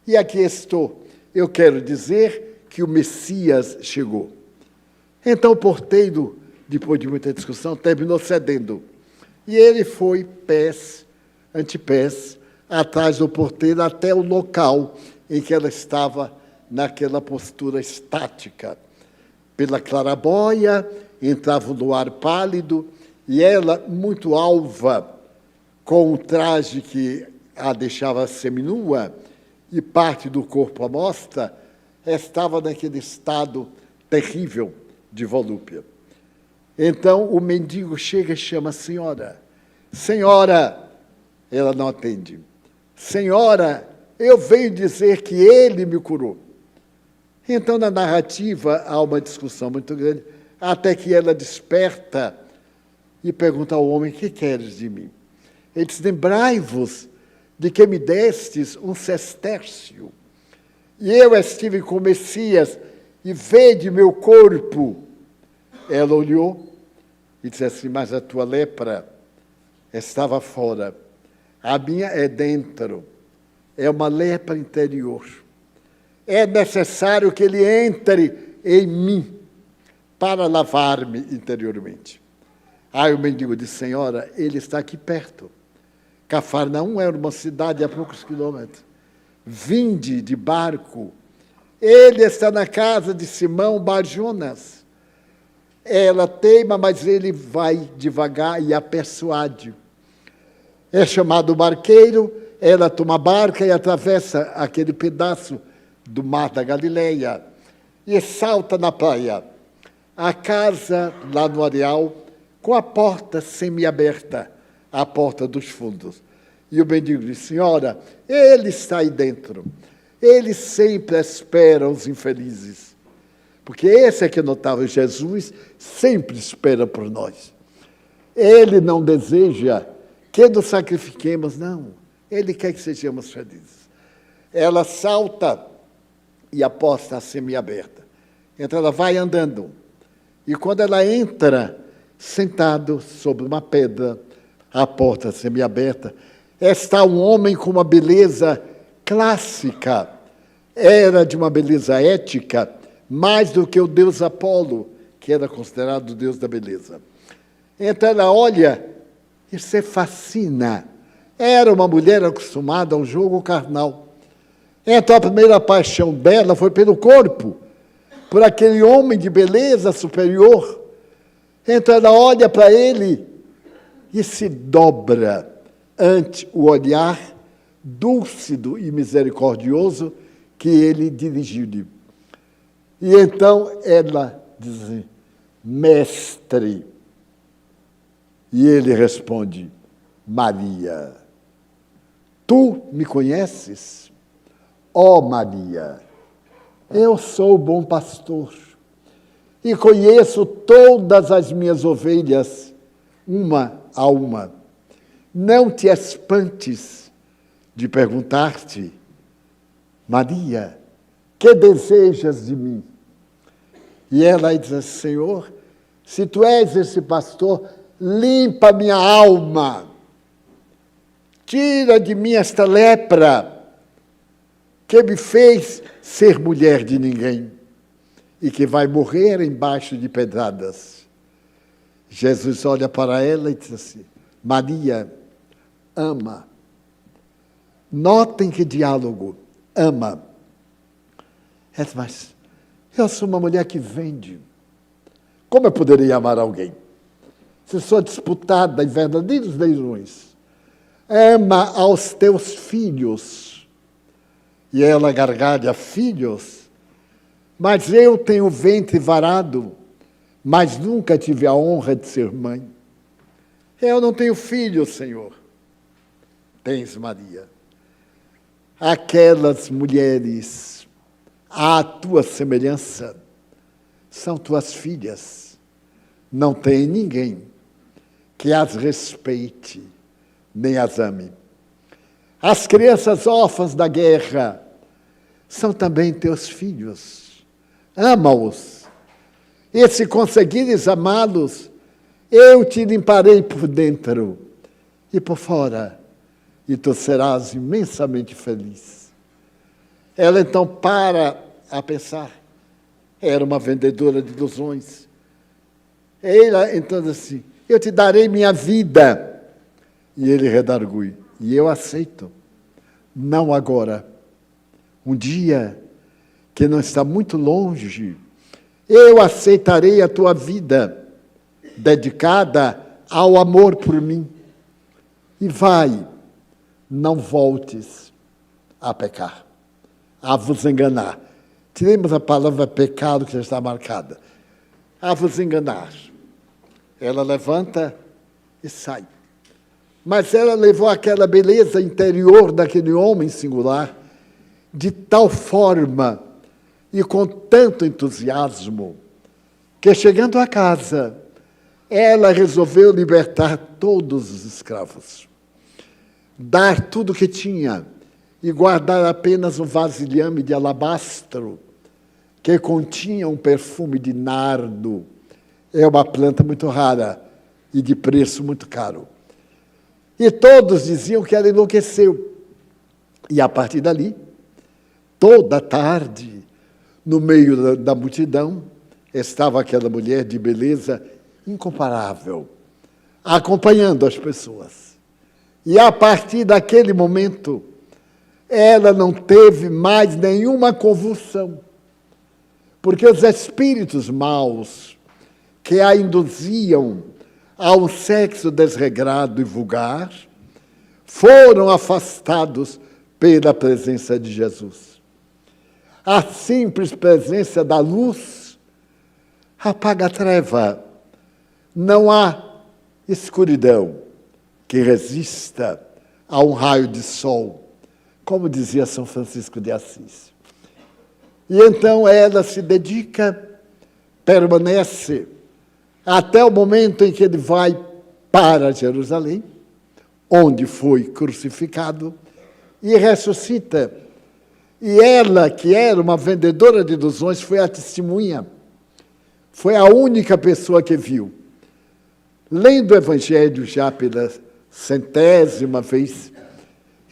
e aqui estou. Eu quero dizer que o Messias chegou. Então o porteiro, depois de muita discussão, terminou cedendo. E ele foi, pés, antepés, atrás do porteiro, até o local em que ela estava naquela postura estática. Pela claraboia, entrava o luar pálido, E ela, muito alva, com um traje que a deixava seminua e parte do corpo à mostra, estava naquele estado terrível de volúpia. Então o mendigo chega e chama a senhora. Senhora, ela não atende. Senhora, eu venho dizer que ele me curou. Então, na narrativa, há uma discussão muito grande, até que ela desperta e pergunta ao homem, que queres de mim? Ele diz, lembrai-vos de que me destes um sestércio, e eu estive com o Messias, e vede meu corpo. Ela olhou e disse assim, mas a tua lepra estava fora, a minha é dentro, é uma lepra interior. É necessário que ele entre em mim para lavar-me interiormente. Aí o mendigo disse, senhora, ele está aqui perto. Cafarnaum era uma cidade a poucos quilômetros. Vinde de barco. Ele está na casa de Simão Bar-Jonas. Ela teima, mas ele vai devagar e a persuade. É chamado o barqueiro, ela toma a barca e atravessa aquele pedaço do mar da Galileia e salta na praia. A casa lá no areal, com a porta semiaberta, a porta dos fundos. E o mendigo diz, senhora, ele está aí dentro. Ele sempre espera os infelizes. Porque esse é que notava, Jesus sempre espera por nós. Ele não deseja que nos sacrifiquemos, não. Ele quer que sejamos felizes. Ela salta e a porta está semiaberta. Então ela vai andando. E quando ela entra, sentado sobre uma pedra, a porta semiaberta, está um homem com uma beleza clássica. Era de uma beleza ética, mais do que o deus Apolo, que era considerado o deus da beleza. Então ela olha e se fascina. Era uma mulher acostumada ao jogo carnal. Então a primeira paixão dela foi pelo corpo, por aquele homem de beleza superior. Então ela olha para ele e se dobra ante o olhar dúlcido e misericordioso que ele dirigiu-lhe. E então ela diz, mestre. E ele responde, Maria. Tu me conheces? Ó Maria, eu sou o bom pastor e conheço todas as minhas ovelhas, uma a uma. Não te espantes de perguntar-te, Maria, que desejas de mim? E ela diz assim, Senhor, se tu és esse pastor, limpa minha alma, tira de mim esta lepra que me fez ser mulher de ninguém e que vai morrer embaixo de pedradas. Jesus olha para ela e diz assim, Maria, ama. Notem que diálogo, ama. Ela diz, mas eu sou uma mulher que vende. Como eu poderia amar alguém? Se sou disputada em verdadeiros leilões. Ama aos teus filhos. E ela gargalha, filhos, mas eu tenho ventre varado, mas nunca tive a honra de ser mãe. Eu não tenho filho, Senhor. Tens, Maria. Aquelas mulheres, à tua semelhança, são tuas filhas. Não tem ninguém que as respeite, nem as ame. As crianças órfãs da guerra são também teus filhos. Ama-os. E se conseguires amá-los, eu te limparei por dentro e por fora, e tu serás imensamente feliz. Ela então para a pensar. Era uma vendedora de ilusões. Ela então diz assim, eu te darei minha vida. E ele redargui, e eu aceito. Não agora. Um dia que não está muito longe, eu aceitarei a tua vida, dedicada ao amor por mim. E vai, não voltes a pecar, a vos enganar. Tiremos a palavra pecado que já está marcada. A vos enganar. Ela levanta e sai. Mas ela levou aquela beleza interior daquele homem singular de tal forma e com tanto entusiasmo que, chegando a casa, ela resolveu libertar todos os escravos, dar tudo o que tinha e guardar apenas um vasilhame de alabastro que continha um perfume de nardo. É uma planta muito rara e de preço muito caro. E todos diziam que ela enlouqueceu. E a partir dali, toda tarde, no meio da multidão, estava aquela mulher de beleza incomparável, acompanhando as pessoas. E a partir daquele momento, ela não teve mais nenhuma convulsão, porque os espíritos maus que a induziam ao sexo desregrado e vulgar foram afastados pela presença de Jesus. A simples presença da luz apaga a treva. Não há escuridão que resista a um raio de sol, como dizia São Francisco de Assis. E então ela se dedica, permanece, até o momento em que ele vai para Jerusalém, onde foi crucificado, e ressuscita. E ela, que era uma vendedora de ilusões, foi a testemunha. Foi a única pessoa que viu. Lendo o Evangelho já pela 100ª vez,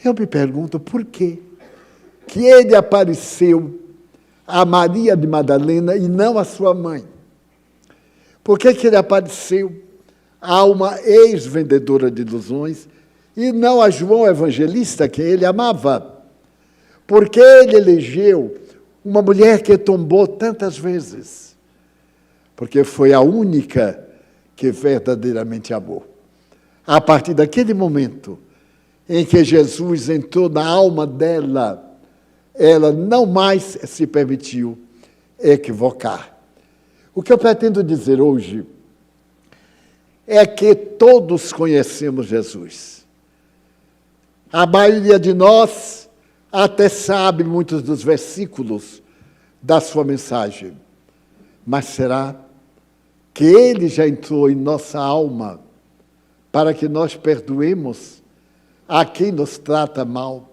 eu me pergunto por quê que ele apareceu a Maria de Madalena e não a sua mãe. Por que ele apareceu a uma ex-vendedora de ilusões e não a João Evangelista, que ele amava? Porque ele elegeu uma mulher que tombou tantas vezes, porque foi a única que verdadeiramente amou. A partir daquele momento em que Jesus entrou na alma dela, ela não mais se permitiu equivocar. O que eu pretendo dizer hoje é que todos conhecemos Jesus. A maioria de nós até sabe muitos dos versículos da sua mensagem. Mas será que ele já entrou em nossa alma para que nós perdoemos a quem nos trata mal?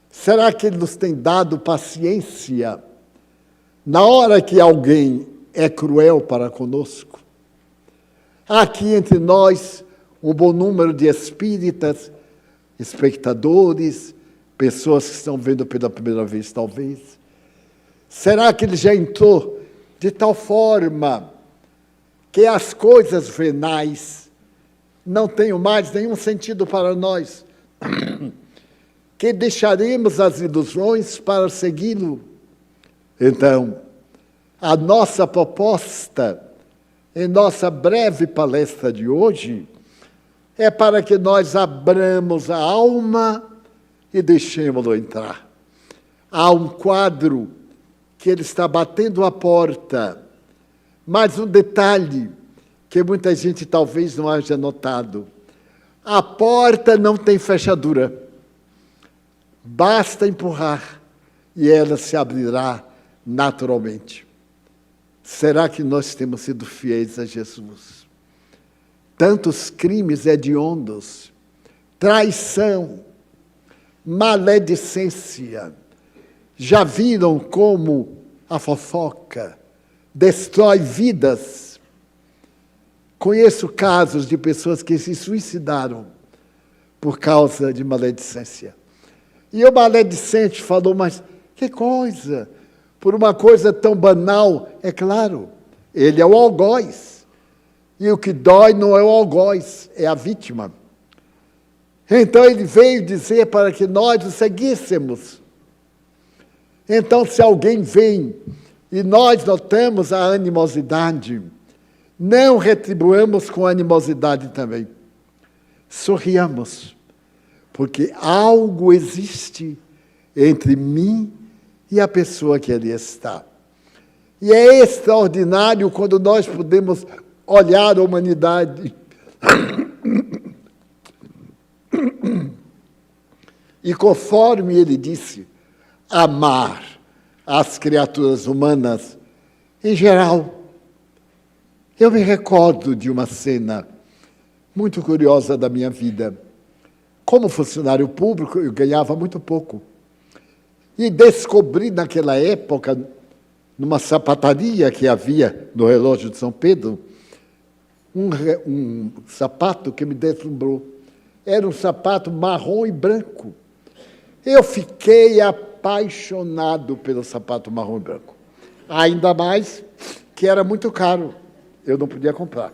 Será que ele nos tem dado paciência na hora que alguém é cruel para conosco? Há aqui entre nós um bom número de espíritas, espectadores, pessoas que estão vendo pela primeira vez, talvez. Será que ele já entrou de tal forma que as coisas venais não tenham mais nenhum sentido para nós, que deixaremos as ilusões para segui-lo? Então, a nossa proposta, em nossa breve palestra de hoje, é para que nós abramos a alma e deixemos-lo entrar. Há um quadro que ele está batendo a porta, mas um detalhe que muita gente talvez não haja notado: a porta não tem fechadura. Basta empurrar e ela se abrirá naturalmente. Será que nós temos sido fiéis a Jesus? Tantos crimes hediondos, traição, maledicência, já viram como a fofoca destrói vidas? Conheço casos de pessoas que se suicidaram por causa de maledicência. E o maledicente falou, mas que coisa, por uma coisa tão banal. É claro, ele é o algoz. E o que dói não é o algoz, é a vítima. Então ele veio dizer para que nós o seguíssemos. Então, se alguém vem e nós notamos a animosidade Não retribuamos com animosidade também. Sorriamos, porque algo existe entre mim e a pessoa que ali está. E é extraordinário quando nós podemos olhar a humanidade e, conforme ele disse, amar as criaturas humanas em geral. Eu me recordo de uma cena muito curiosa da minha vida. Como funcionário público, eu ganhava muito pouco. E descobri naquela época, numa sapataria que havia no relógio de São Pedro, um sapato que me deslumbrou. Era um sapato marrom e branco. Eu fiquei apaixonado pelo sapato marrom e branco. Ainda mais que era muito caro. Eu não podia comprar.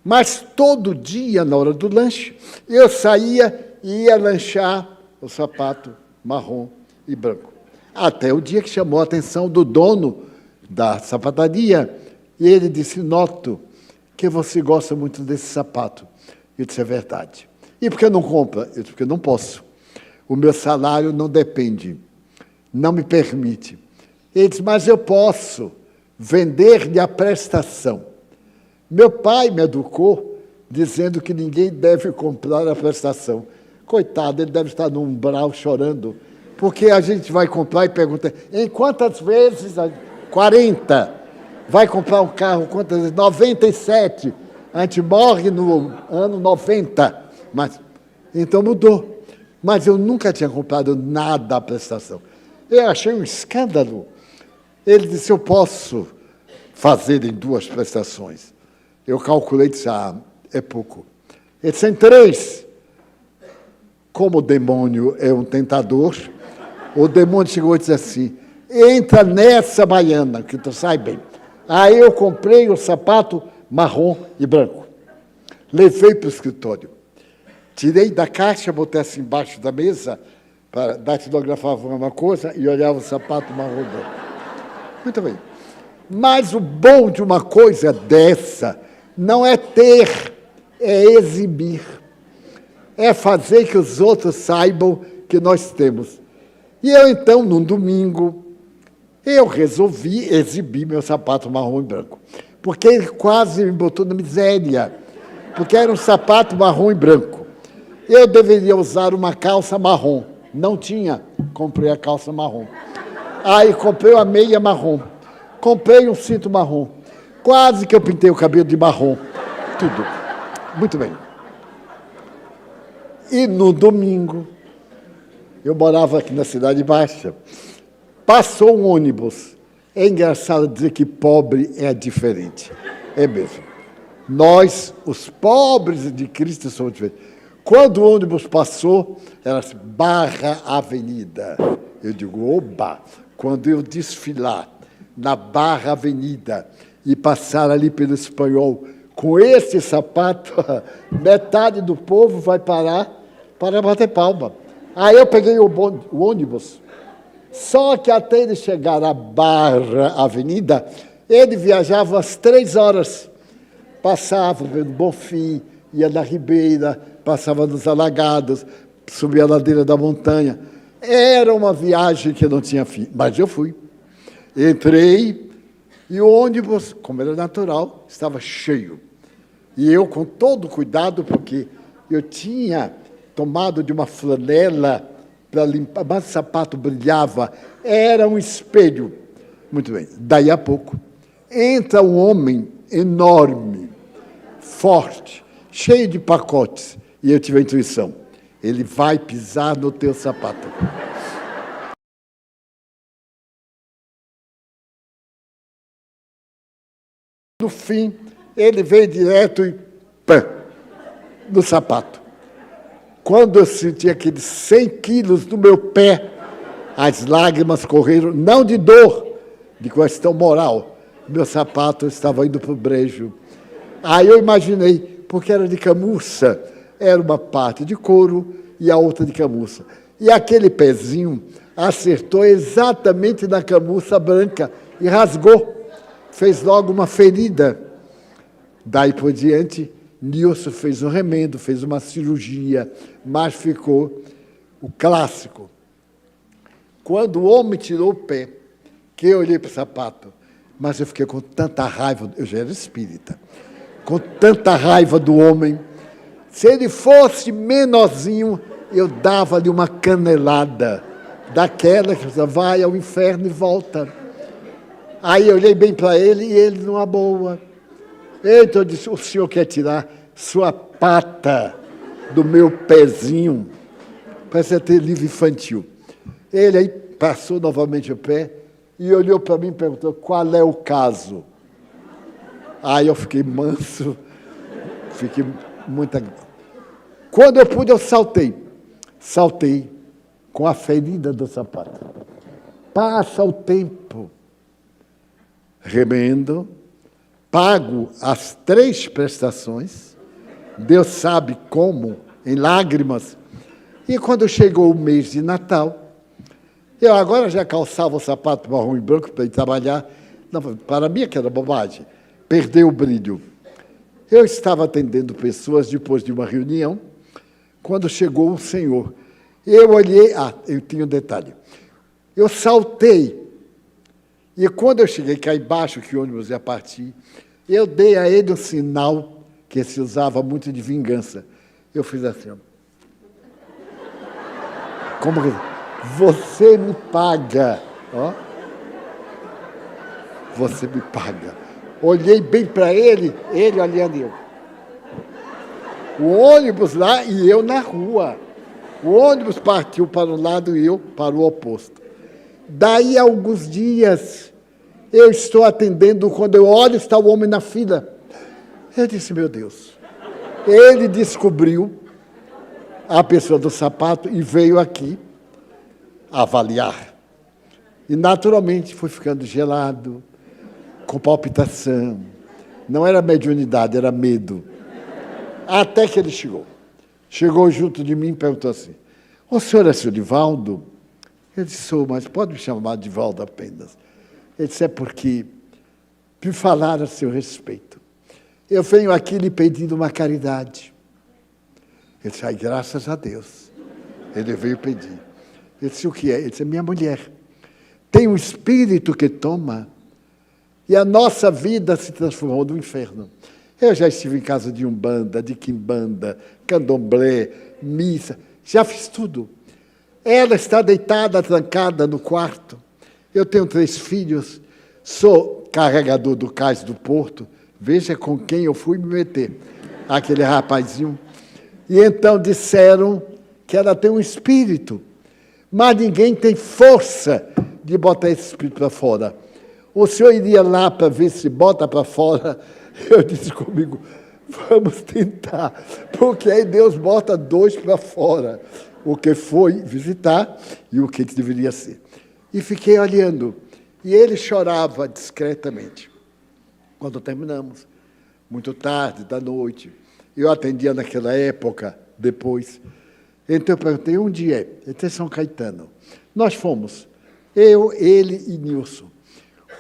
Mas todo dia, na hora do lanche, eu saía e ia lanchar o sapato marrom e branco. Até o dia que chamou a atenção do dono da sapataria, e ele disse, noto que você gosta muito desse sapato. Eu disse, é verdade. E por que não compra? Eu disse, porque não posso. O meu salário não depende, não me permite. Ele disse, mas eu posso vender-lhe a prestação. Meu pai me educou dizendo que ninguém deve comprar a prestação. Coitado, ele deve estar no umbral chorando, porque a gente vai comprar e pergunta, em quantas vezes? 40. Vai comprar um carro, quantas vezes? 97. A gente morre no ano 90. Mas, então mudou. Mas eu nunca tinha comprado nada à prestação. Eu achei um escândalo. Ele disse, eu posso fazer em 2 prestações. Eu calculei e disse, é pouco. Ele disse, em 3. Como o demônio é um tentador, o demônio chegou e disse assim, entra nessa baiana, que tu sai bem. Aí eu comprei o sapato marrom e branco. Levei para o escritório. Tirei da caixa, botei assim embaixo da mesa, para datilografar uma coisa e olhava o sapato marrom e branco. Muito bem. Mas o bom de uma coisa dessa não é ter, é exibir. É fazer que os outros saibam que nós temos. E eu, então, num domingo, eu resolvi exibir meu sapato marrom e branco. Porque ele quase me botou na miséria. Porque era um sapato marrom e branco. Eu deveria usar uma calça marrom. Não tinha. Comprei a calça marrom. Aí comprei uma meia marrom. Comprei um cinto marrom. Quase que eu pintei o cabelo de marrom. Tudo. Muito bem. E no domingo, eu morava aqui na Cidade Baixa, passou um ônibus. É engraçado dizer que pobre é diferente. É mesmo. Nós, os pobres de Cristo, somos diferentes. Quando o ônibus passou, era assim, Barra Avenida. Eu digo, oba! Quando eu desfilar na Barra Avenida e passar ali pelo Espanhol com esse sapato, metade do povo vai parar para bater palma. Aí eu peguei o ônibus. Só que até ele chegar à Barra Avenida, ele viajava às 3 horas. Passava pelo Bonfim, ia na Ribeira, passava nos Alagados, subia a ladeira da montanha. Era uma viagem que não tinha fim, mas eu fui. Entrei e o ônibus, como era natural, estava cheio. E eu, com todo cuidado, porque eu tinha tomado de uma flanela para limpar, mas o sapato brilhava, era um espelho. Muito bem, daí a pouco, entra um homem enorme, forte, cheio de pacotes, e eu tive a intuição, ele vai pisar no teu sapato. No fim, ele veio direto e pã, no sapato. Quando eu senti aqueles 100 quilos no meu pé, as lágrimas correram, não de dor, de questão moral. Meu sapato estava indo para o brejo. Aí eu imaginei, porque era de camurça, era uma parte de couro e a outra de camurça. E aquele pezinho acertou exatamente na camurça branca e rasgou. Fez logo uma ferida. Daí por diante, Nilson fez um remendo, fez uma cirurgia, mas ficou o clássico. Quando o homem tirou o pé, que eu olhei para o sapato, mas eu fiquei com tanta raiva, eu já era espírita, com tanta raiva do homem. Se ele fosse menorzinho, eu dava-lhe uma canelada, daquela que você vai ao inferno e volta. Aí eu olhei bem para ele e ele numa boa. Então eu disse, o senhor quer tirar sua pata do meu pezinho? Parece até livro infantil. Ele aí passou novamente o pé e olhou para mim e perguntou, qual é o caso? Aí eu fiquei manso, fiquei muito... Quando eu pude, eu saltei. Saltei com a ferida do sapato. Passa o tempo. Remendo, pago as 3 prestações, Deus sabe como, em lágrimas. E quando chegou o mês de Natal, eu agora já calçava o sapato marrom e branco para ir trabalhar. Não, para mim, que era bobagem, perdeu o brilho. Eu estava atendendo pessoas depois de uma reunião, quando chegou o senhor. Eu olhei, eu tinha um detalhe. Eu saltei. E quando eu cheguei cá embaixo, que o ônibus ia partir, eu dei a ele um sinal que se usava muito de vingança. Eu fiz assim, ó. Como que... Você me paga. Ó. Você me paga. Olhei bem para ele olhando eu. O ônibus lá e eu na rua. O ônibus partiu para um lado e eu para o oposto. Daí a alguns dias, eu estou atendendo, quando eu olho, está o homem na fila. Eu disse, meu Deus. Ele descobriu a pessoa do sapato e veio aqui avaliar. E, naturalmente, foi ficando gelado, com palpitação. Não era mediunidade, era medo. Até que ele chegou. Chegou junto de mim e perguntou assim, o senhor é seu Divaldo? Eu disse, sou, mas pode me chamar de Divaldo apenas. Ele disse, é porque me falaram a seu respeito. Eu venho aqui lhe pedindo uma caridade. Ele disse, ai, graças a Deus. Ele veio pedir. Eu disse, o que é? Ele disse, minha mulher tem um espírito que toma e a nossa vida se transformou no inferno. Eu já estive em casa de umbanda, de quimbanda, candomblé, missa, já fiz tudo. Ela está deitada, trancada no quarto. Eu tenho 3 filhos, sou carregador do cais do Porto. Veja com quem eu fui me meter, aquele rapazinho. E então disseram que ela tem um espírito, mas ninguém tem força de botar esse espírito para fora. O senhor iria lá para ver se bota para fora? Eu disse comigo, vamos tentar, porque aí Deus bota 2 para fora, o que foi visitar e o que deveria ser. E fiquei olhando, e ele chorava discretamente. Quando terminamos, muito tarde da noite, eu atendia naquela época, depois. Então eu perguntei, onde é? Ele disse, São Caetano. Nós fomos, eu, ele e Nilson.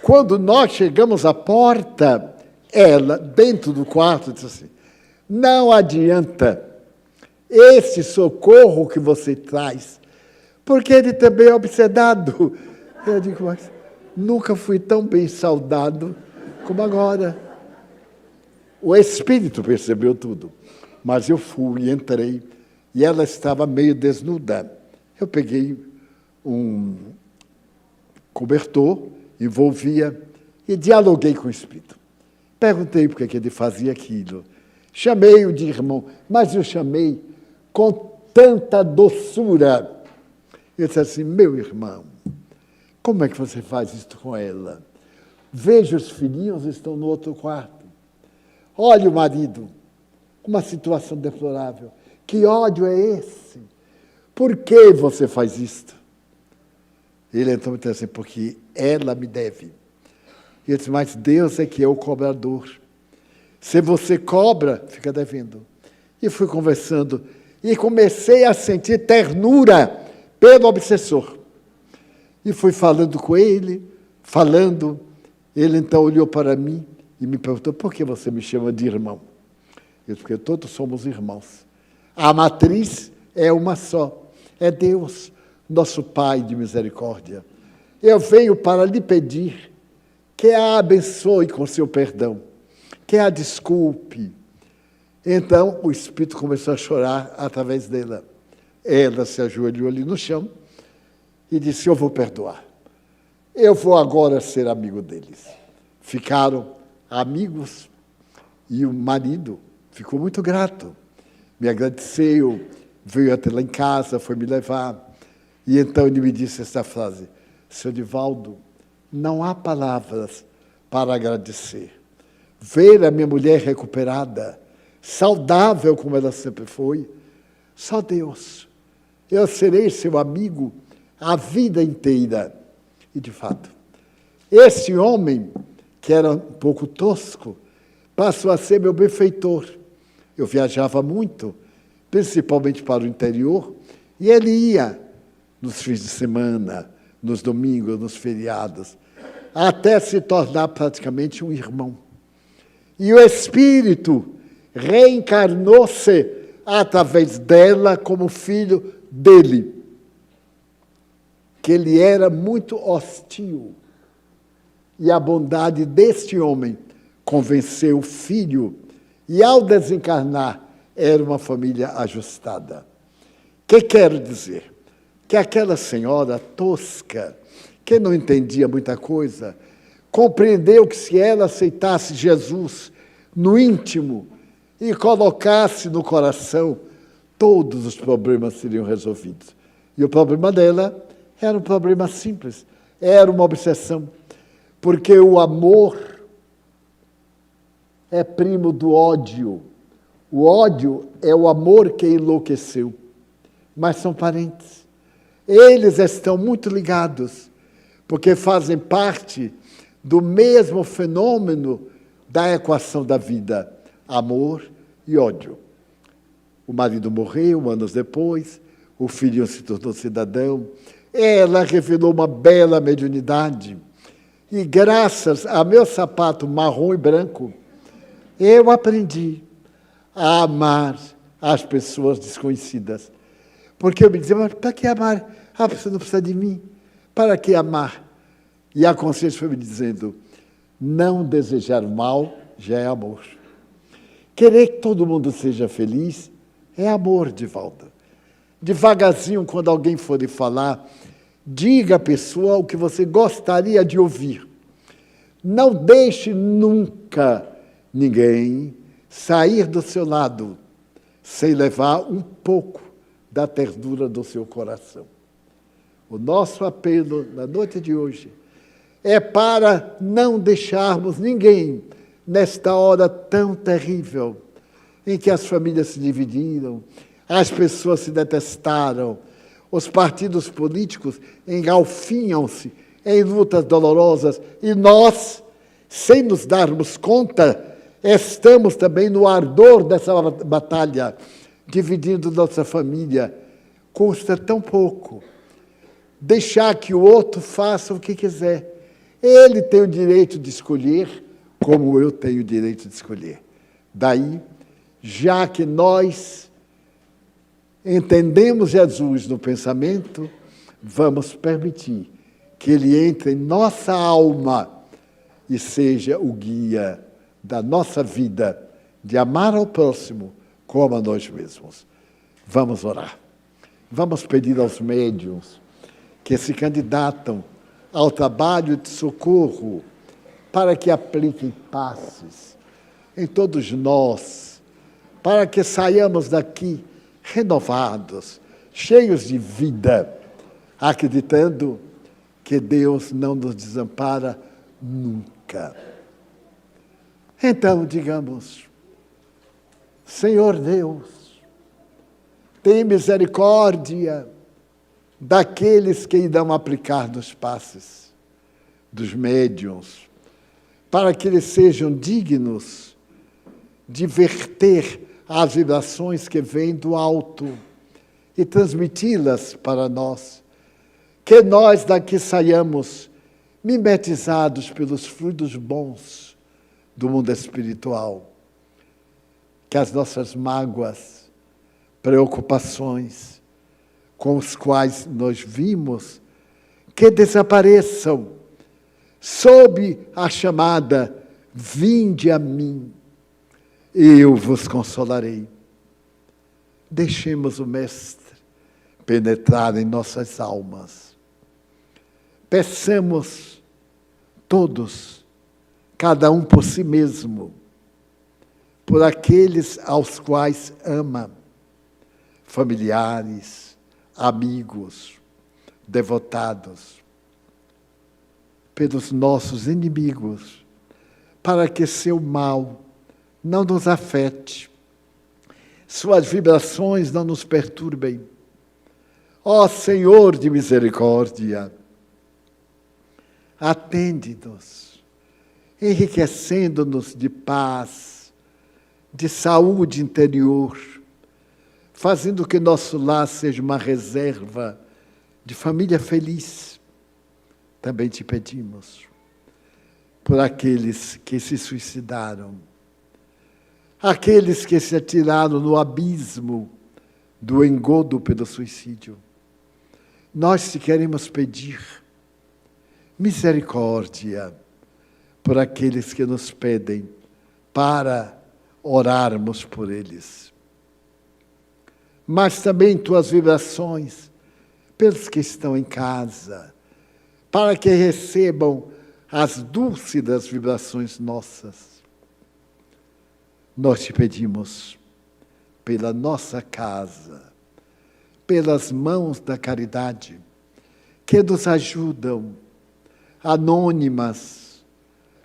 Quando nós chegamos à porta, ela, dentro do quarto, disse assim, não adianta esse socorro que você traz, porque ele também é obsedado. Eu digo, mas nunca fui tão bem saudado como agora. O espírito percebeu tudo, mas eu fui, entrei, e ela estava meio desnuda. Eu peguei um cobertor, envolvia, e dialoguei com o espírito. Perguntei por que ele fazia aquilo. Chamei-o de irmão, mas eu chamei com tanta doçura. Eu disse assim, meu irmão, como é que você faz isso com ela? Veja, os filhinhos estão no outro quarto. Olha o marido, uma situação deplorável. Que ódio é esse? Por que você faz isto? Ele então me disse assim, porque ela me deve. Eu disse, mas Deus é que é o cobrador. Se você cobra, fica devendo. E fui conversando, e comecei a sentir ternura pelo obsessor. E fui falando com ele, ele então olhou para mim e me perguntou, por que você me chama de irmão? Eu disse, porque todos somos irmãos. A matriz é uma só, é Deus, nosso Pai de misericórdia. Eu venho para lhe pedir que a abençoe com seu perdão, que a desculpe. Então, o Espírito começou a chorar através dela. Ela se ajoelhou ali no chão e disse, eu vou perdoar. Eu vou agora ser amigo deles. Ficaram amigos e o marido ficou muito grato. Me agradeceu, veio até lá em casa, foi me levar. E então ele me disse essa frase, Seu Divaldo, não há palavras para agradecer. Ver a minha mulher recuperada, saudável como ela sempre foi, só Deus. Eu serei seu amigo a vida inteira. E, de fato, esse homem, que era um pouco tosco, passou a ser meu benfeitor. Eu viajava muito, principalmente para o interior, e ele ia nos fins de semana, nos domingos, nos feriados, até se tornar praticamente um irmão. E o Espírito reencarnou-se através dela como filho dele, que ele era muito hostil. E a bondade deste homem convenceu o filho, e ao desencarnar, era uma família ajustada. O que quero dizer? Que aquela senhora tosca, que não entendia muita coisa, compreendeu que se ela aceitasse Jesus no íntimo e colocasse no coração, todos os problemas seriam resolvidos. E o problema dela era um problema simples, era uma obsessão, porque o amor é primo do ódio. O ódio é o amor que enlouqueceu, mas são parentes. Eles estão muito ligados, porque fazem parte do mesmo fenômeno da equação da vida, amor e ódio. O marido morreu anos depois, o filho se tornou cidadão, ela revelou uma bela mediunidade, e graças a meu sapato marrom e branco, eu aprendi a amar as pessoas desconhecidas. Porque eu me dizia, mas para que amar? A pessoa não precisa de mim. Para que amar? E a consciência foi me dizendo, não desejar mal já é amor. Querer que todo mundo seja feliz é amor, Divaldo. Devagarzinho, quando alguém for lhe falar, diga à pessoa o que você gostaria de ouvir. Não deixe nunca ninguém sair do seu lado sem levar um pouco da ternura do seu coração. O nosso apelo na noite de hoje é para não deixarmos ninguém nesta hora tão terrível em que as famílias se dividiram, as pessoas se detestaram, os partidos políticos engalfinham-se em lutas dolorosas e nós, sem nos darmos conta, estamos também no ardor dessa batalha, dividindo nossa família. Custa tão pouco deixar que o outro faça o que quiser. Ele tem o direito de escolher, como eu tenho o direito de escolher. Daí, já que nós entendemos Jesus no pensamento, vamos permitir que ele entre em nossa alma e seja o guia da nossa vida, de amar ao próximo como a nós mesmos. Vamos orar. Vamos pedir aos médiuns que se candidatam ao trabalho de socorro para que apliquem passes em todos nós, para que saiamos daqui renovados, cheios de vida, acreditando que Deus não nos desampara nunca. Então, digamos, Senhor Deus, tem misericórdia daqueles que irão aplicar nos passes, dos médiuns, para que eles sejam dignos de verter as vibrações que vêm do alto e transmiti-las para nós. Que nós daqui saiamos mimetizados pelos fluidos bons do mundo espiritual. Que as nossas mágoas, preocupações, com os quais nos vimos, que desapareçam sob a chamada: vinde a mim, eu vos consolarei. Deixemos o Mestre penetrar em nossas almas. Peçamos todos, cada um por si mesmo, por aqueles aos quais ama, familiares, amigos, devotados, pelos nossos inimigos, para que seu mal não nos afete, suas vibrações não nos perturbem. Ó Senhor de misericórdia, atende-nos, enriquecendo-nos de paz, de saúde interior, fazendo que nosso lar seja uma reserva de família feliz. Também te pedimos por aqueles que se suicidaram, aqueles que se atiraram no abismo do engodo pelo suicídio. Nós te queremos pedir misericórdia por aqueles que nos pedem para orarmos por eles. Mas também tuas vibrações pelos que estão em casa, para que recebam as dúlcidas vibrações nossas. Nós te pedimos pela nossa casa, pelas mãos da caridade, que nos ajudam, anônimas,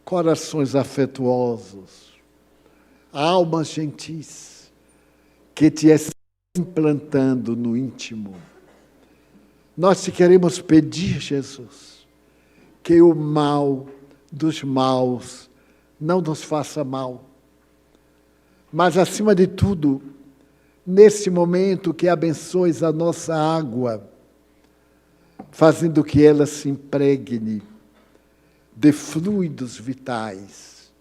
corações afetuosos, almas gentis, que te estão implantando no íntimo. Nós te queremos pedir, Jesus, que o mal dos maus não nos faça mal, mas, acima de tudo, nesse momento, que abençoes a nossa água, fazendo que ela se impregne de fluidos vitais,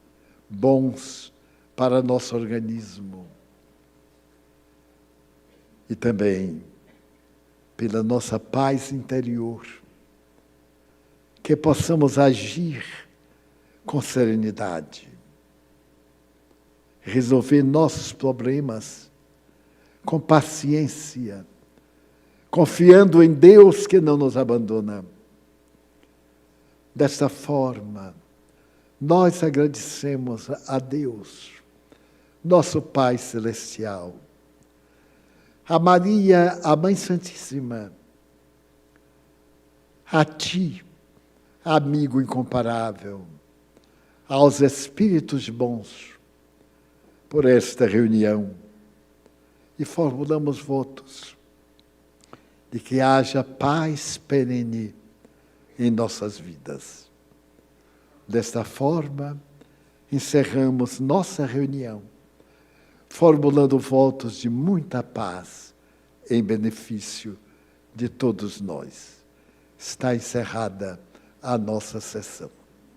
bons para nosso organismo. E também pela nossa paz interior, que possamos agir com serenidade, resolver nossos problemas com paciência, confiando em Deus que não nos abandona. Desta forma, nós agradecemos a Deus, nosso Pai Celestial, a Maria, a Mãe Santíssima, a Ti, amigo incomparável, aos Espíritos bons, por esta reunião, e formulamos votos de que haja paz perene em nossas vidas. Desta forma, encerramos nossa reunião, formulando votos de muita paz em benefício de todos nós. Está encerrada a nossa sessão.